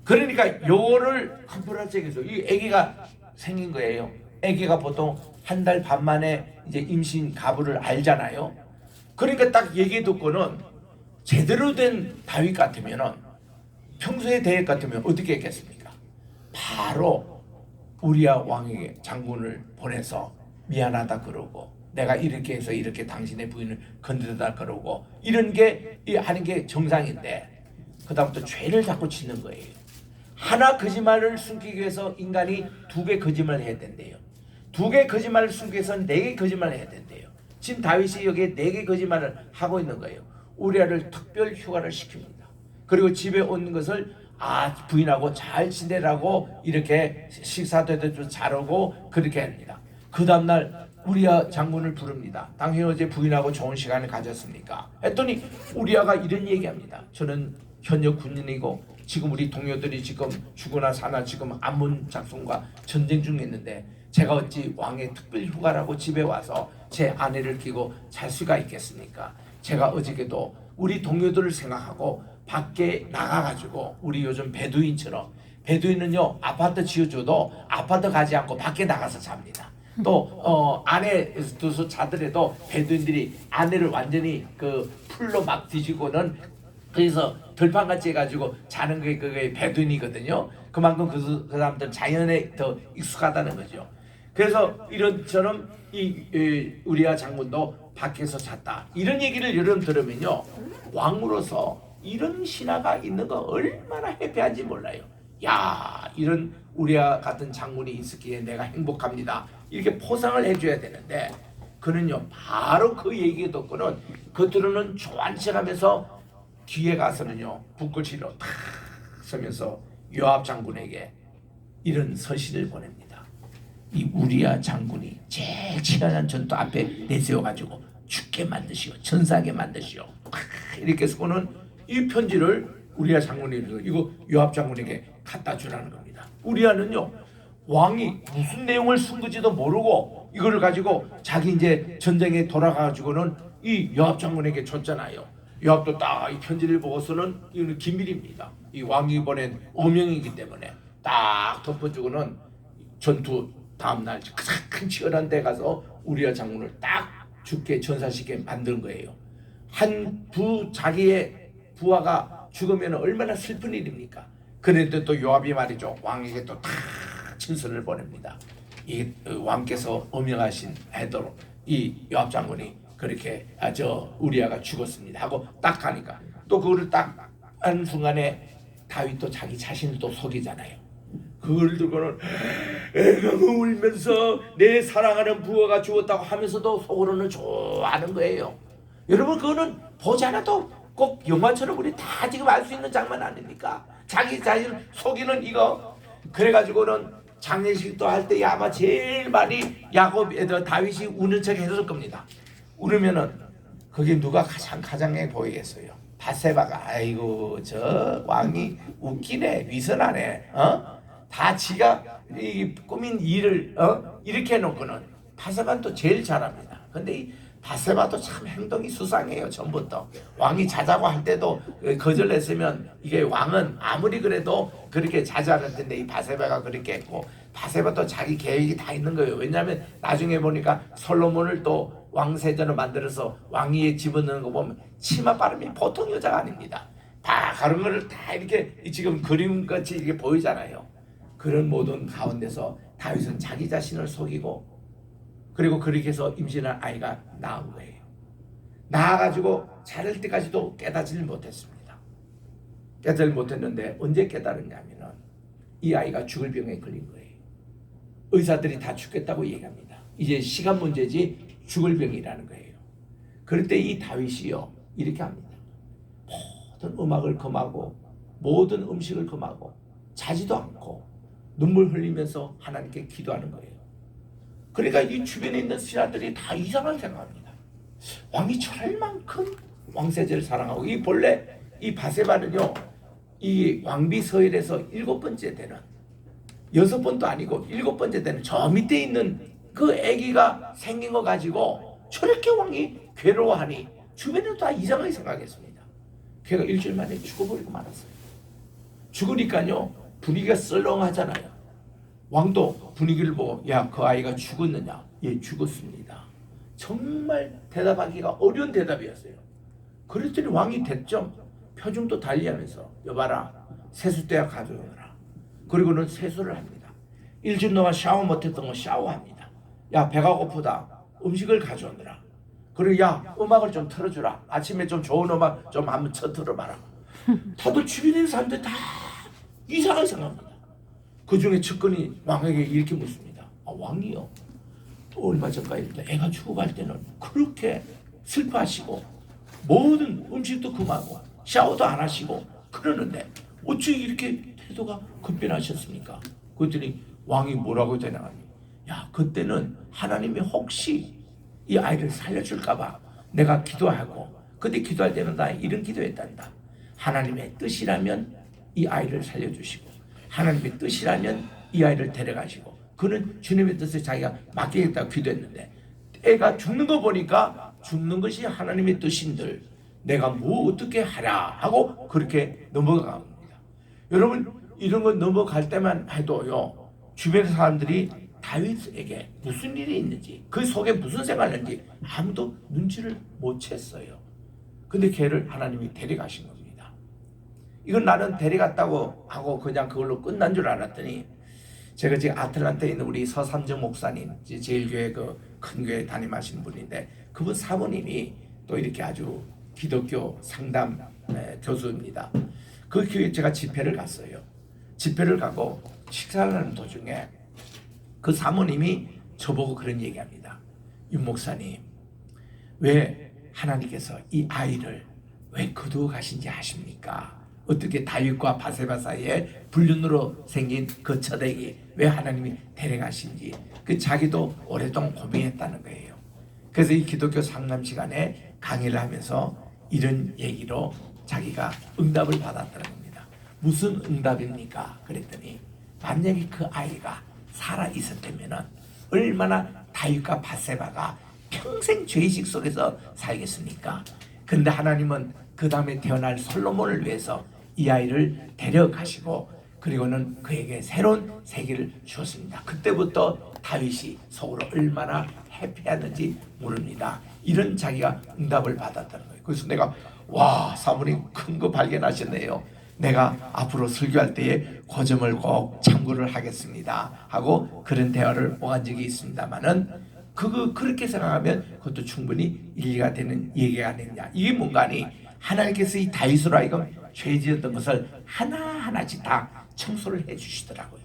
그러니까 요거를 컴프라책에서 이 아기가 생긴 거예요. 아기가 보통 한 달 반 만에 이제 임신 가부를 알잖아요. 그러니까 딱 얘기 듣고는 제대로 된 다윗 같으면은 평소에 대윗 같으면 어떻게 했겠습니까? 바로 우리아 왕에게 장군을 보내서 미안하다 그러고, 내가 이렇게 해서 이렇게 당신의 부인을 건드렸다 그러고, 이런 게 하는 게 정상인데 그다음부터 죄를 자꾸 짓는 거예요. 하나 거짓말을 숨기기 위해서 인간이 2개 거짓말을 해야 된대요. 2개 거짓말을 숨기기 위해서 4개 거짓말을 해야 된대요. 지금 다윗이 여기에 4개 거짓말을 하고 있는 거예요. 우리아를 특별 휴가를 시킵니다. 그리고 집에 오는 것을 부인하고 잘 지내라고 이렇게 식사도 좀 잘하고 그렇게 합니다. 그 다음날 우리아 장군을 부릅니다. 당신 어제 부인하고 좋은 시간을 가졌습니까? 했더니 우리아가 이런 얘기합니다. 저는 현역 군인이고 지금 우리 동료들이 지금 죽거나 사나 지금 안문 작성과 전쟁 중에 있는데 제가 어찌 왕의 특별 휴가라고 집에 와서 제 아내를 끼고 잘 수가 있겠습니까? 제가 어저께도 우리 동료들을 생각하고 밖에 나가가지고, 우리 요즘 베두인처럼, 베두인은요 아파트 지어줘도 아파트 가지 않고 밖에 나가서 잡니다. 또 안에 두서 자더라도 베두인들이 안에를 완전히 그 풀로 막 뒤지고는 그래서 들판같이 해가지고 자는 게 그게 베두인이거든요. 그만큼 그 사람들은 자연에 더 익숙하다는 거죠. 그래서 이런처럼 이 우리아 장군도 밖에서 잤다, 이런 얘기를 여러분 들으면요, 왕으로서 이런 신하가 있는 거 얼마나 해피한지 몰라요. 야, 이런 우리아 같은 장군이 있었기에 내가 행복합니다, 이렇게 포상을 해줘야 되는데, 그는요 바로 그 얘기 듣고는 겉으로는 좋아하는 척하면서 뒤에 가서는요 붓글씨로 탁 서면서 요압 장군에게 이런 서신을 보냅니다. 이 우리아 장군이 제일 치열한 전투 앞에 내세워가지고 죽게 만드시오, 전사하게 만드시오, 이렇게 해서는 이 편지를 우리아 장군이 이거 요압 장군에게 갖다 주라는 겁니다. 우리아는요 왕이 무슨 내용을 쓴 건지도 모르고 이거를 가지고 자기 이제 전쟁에 돌아가가지고는 이 요압 장군에게 줬잖아요. 요압도 딱 이 편지를 보고서는 이거는 기밀입니다. 이 왕이 보낸 어명이기 때문에 딱 덮어주고는 전투 다음날 큰 치열한 데 가서 우리아 장군을 딱 죽게 전사시게 만든 거예요. 한 자기의 부하가 죽으면 얼마나 슬픈 일입니까? 그런데 또 요압이 말이죠, 왕에게 또 다 친선을 보냅니다. 이 왕께서 어명하신 해도록 이 요압 장군이 그렇게 우리아가 죽었습니다 하고 딱 가니까, 또 그거를 딱 한 순간에 다윗도 자기 자신을 또 속이잖아요. 그걸 듣고는 애가 울면서 내 사랑하는 부하가 죽었다고 하면서도 속으로는 좋아하는 거예요. 여러분, 그거는 보지 않아도 꼭 영화처럼 우리 다 지금 알 수 있는 장면 아닙니까? 자기 자신 속이는 이거. 그래가지고는 장례식도 할 때 아마 제일 많이 다윗이 우는 척 했을 겁니다. 울으면은 그게 누가 가장해 보이겠어요? 바세바가 아이고 저 왕이 웃기네, 위선하네, 다 지가 이 꾸민 일을 이렇게 해놓고는 바세바는 또 제일 잘합니다. 근데 이 바세바도 참 행동이 수상해요. 전부터 왕이 자자고 할 때도 거절했으면 이게 왕은 아무리 그래도 그렇게 자자할 텐데 이 바세바가 그렇게 했고, 바세바도 자기 계획이 다 있는 거예요. 왜냐하면 나중에 보니까 솔로몬을 또 왕세자로 만들어서 왕위에 집어넣는 거 보면 치마 빠름이 보통 여자가 아닙니다. 다 그런 거를 다 이렇게 지금 그림같이 이렇게 보이잖아요. 그런 모든 가운데서 다윗은 자기 자신을 속이고, 그리고 그렇게 해서 임신한 아이가 나온 거예요. 나아가지고 자랄 때까지도 깨닫지를 못했습니다. 깨달지 못했는데 언제 깨달았냐면은 이 아이가 죽을 병에 걸린 거예요. 의사들이 다 죽겠다고 얘기합니다. 이제 시간 문제지 죽을 병이라는 거예요. 그럴 때 이 다윗이요 이렇게 합니다. 모든 음악을 금하고 모든 음식을 금하고 자지도 않고 눈물 흘리면서 하나님께 기도하는 거예요. 그러니까 이 주변에 있는 신하들이 다 이상하게 생각합니다. 왕이 저럴 만큼 왕세자를 사랑하고 이 본래 이 바세바는요 이 왕비 서열에서 7번째 되는 6번도 아니고 7번째 되는 저 밑에 있는 그 아기가 생긴 거 가지고 저렇게 왕이 괴로워하니 주변에도 다 이상하게 생각했습니다. 걔가 일주일 만에 죽어버리고 말았어요. 죽으니까요 분위기가 썰렁하잖아요. 왕도 분위기를 보고 야 그 아이가 죽었느냐? 예 죽었습니다. 정말 대답하기가 어려운 대답이었어요. 그랬더니 왕이 대점 표정도 달리하면서 여봐라 세수대야 가져오라. 그리고는 세수를 합니다. 일주일 동안 샤워 못했던 거 샤워합니다. 야 배가 고프다 음식을 가져오느라. 그리고 야 음악을 좀 틀어주라. 아침에 좀 좋은 음악 좀 한번 틀어봐라. 다들 주변에 있는 사람들 다 이상하게 생각합니다. 그 중에 측근이 왕에게 이렇게 묻습니다. 아, 왕이요? 또 얼마 전까지 애가 죽어갈 때는 그렇게 슬퍼하시고 모든 음식도 금하고 샤워도 안 하시고 그러는데 어찌 이렇게 태도가 급변하셨습니까? 그랬더니 왕이 뭐라고 대답하니? 야 그때는 하나님이 혹시 이 아이를 살려줄까봐 내가 기도하고 그때 기도할 때는 나 이런 기도했단다. 하나님의 뜻이라면 이 아이를 살려주시고 하나님의 뜻이라면 이 아이를 데려가시고 그는 주님의 뜻에 자기가 맡기겠다고 기도했는데 애가 죽는 거 보니까 죽는 것이 하나님의 뜻인들 내가 뭐 어떻게 하랴 하고 그렇게 넘어갑니다. 여러분 이런 거 넘어갈 때만 해도요 주변 사람들이 다윗에게 무슨 일이 있는지 그 속에 무슨 생각을 했는지 아무도 눈치를 못 챘어요. 근데 걔를 하나님이 데려가신 겁니다. 이건 나는 데려갔다고 하고 그냥 그걸로 끝난 줄 알았더니 제가 지금 아틀란타에 있는 우리 서삼정 목사님 제일교회 그 큰 교회 담임하시는 분인데 그분 사모님이 또 이렇게 아주 기독교 상담 교수입니다. 그 교회 제가 집회를 갔어요. 집회를 가고 식사를 하는 도중에 그 사모님이 저보고 그런 얘기합니다. 윤 목사님 왜 하나님께서 이 아이를 왜 거두어 가신지 아십니까? 어떻게 다윗과 바세바 사이에 불륜으로 생긴 그 첫 애기 왜 하나님이 데려가신지 그 자기도 오랫동안 고민했다는 거예요. 그래서 이 기독교 상담 시간에 강의를 하면서 이런 얘기로 자기가 응답을 받았다는 겁니다. 무슨 응답입니까? 그랬더니 만약에 그 아이가 살아 있었다면은 얼마나 다윗과 바세바가 평생 죄의식 속에서 살겠습니까? 근데 하나님은 그 다음에 태어날 솔로몬을 위해서 이 아이를 데려가시고 그리고는 그에게 새로운 세계를 주었습니다. 그때부터 다윗이 속으로 얼마나 해피했는지 모릅니다. 이런 자기가 응답을 받았다는 거예요. 그래서 내가 와 사모님 큰 거 발견하셨네요. 내가 앞으로 설교할 때에 그 점을 꼭 참고를 하겠습니다 하고 그런 대화를 오간 적이 있습니다만은 그렇게 생각하면 그것도 충분히 일리가 되는 얘기가 아니냐. 이게 뭔가 하니 하나님께서 이 다윗으로 하여금 죄 지었던 것을 하나하나씩 다 청소를 해 주시더라고요.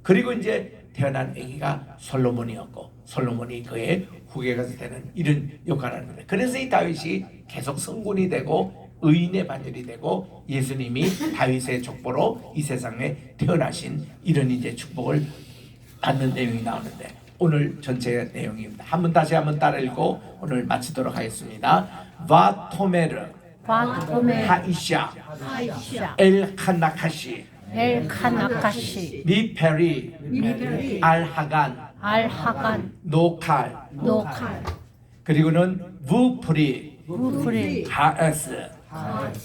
그리고 이제 태어난 아기가 솔로몬이었고 솔로몬이 그의 후계가 되는 이런 역할을 하는 거예요. 그래서 이 다윗이 계속 성군이 되고 의인의 반열이 되고 예수님이 다윗의 족보로 이 세상에 태어나신 이런 이제 축복을 받는 내용이 나오는데 오늘 전체 내용입니다. 다시 한번 따라 읽고 오늘 마치도록 하겠습니다. 바토메르 하이샤 엘카나카시 미페리 알하간 노칼 그리고는 부프리 하에스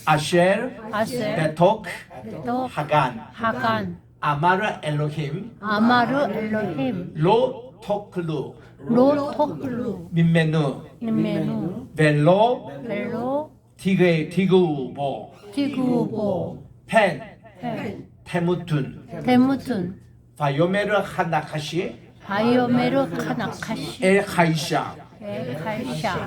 아쉘 베톡 하간 아마르 엘로힘 로토클루 민메누 벨로 디그우보 펜 테무툰 바요메르 하나카시 엘카이샤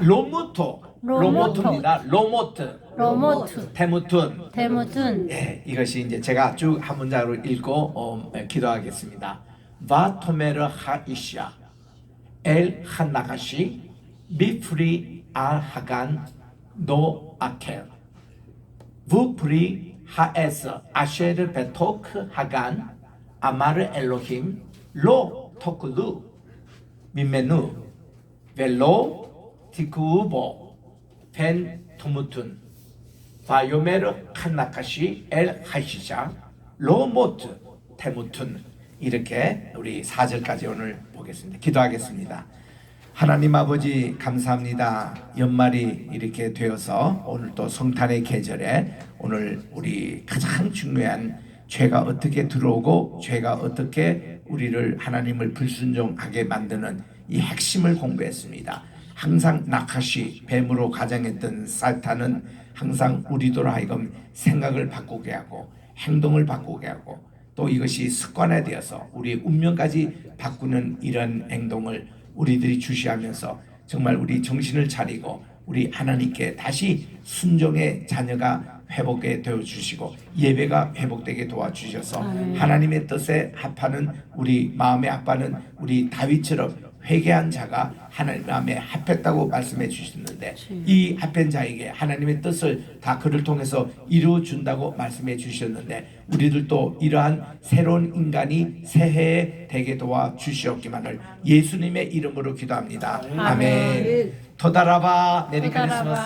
로무토 로모트입니다. 로모트. 로모트. 테무툰. 데무튼. 예, 이것이 이제 제가 쭉 한 문장으로 읽고 기도하겠습니다. 바 토메르 하이샤 엘 한나가시 미프리 알 하간 노 아켈 부프리 하에스 아쉐르 베토크 하간 아마르 엘로힘 로 토크루 미메누 벨로 티쿠보 펜 토무툰 바요메르 칸나카시 엘 하시샤 로모트 테무툰. 이렇게 우리 4절까지 오늘 보겠습니다. 기도하겠습니다. 하나님 아버지 감사합니다. 연말이 이렇게 되어서 오늘 또 성탄의 계절에 오늘 우리 가장 중요한 죄가 어떻게 들어오고 죄가 어떻게 우리를 하나님을 불순종하게 만드는 이 핵심을 공부했습니다. 항상 나카시 뱀으로 가장했던 사탄은 항상 우리로 하여금 생각을 바꾸게 하고 행동을 바꾸게 하고 또 이것이 습관화되어서 우리의 운명까지 바꾸는 이런 행동을 우리들이 주시하면서 정말 우리 정신을 차리고 우리 하나님께 다시 순종의 자녀가 회복에 되어 주시고 예배가 회복되게 도와주셔서 하나님의 뜻에 합하는 우리 마음의 아빠는 우리 다윗처럼 회개한 자가 하나님 마음에 합했다고 말씀해 주셨는데 이 합한 자에게 하나님의 뜻을 다 그를 통해서 이루어 준다고 말씀해 주셨는데 우리들도 이러한 새로운 인간이 새해에 되게 도와 주시옵기만을 예수님의 이름으로 기도합니다. 아멘. 토다라바 메리 크리스마스.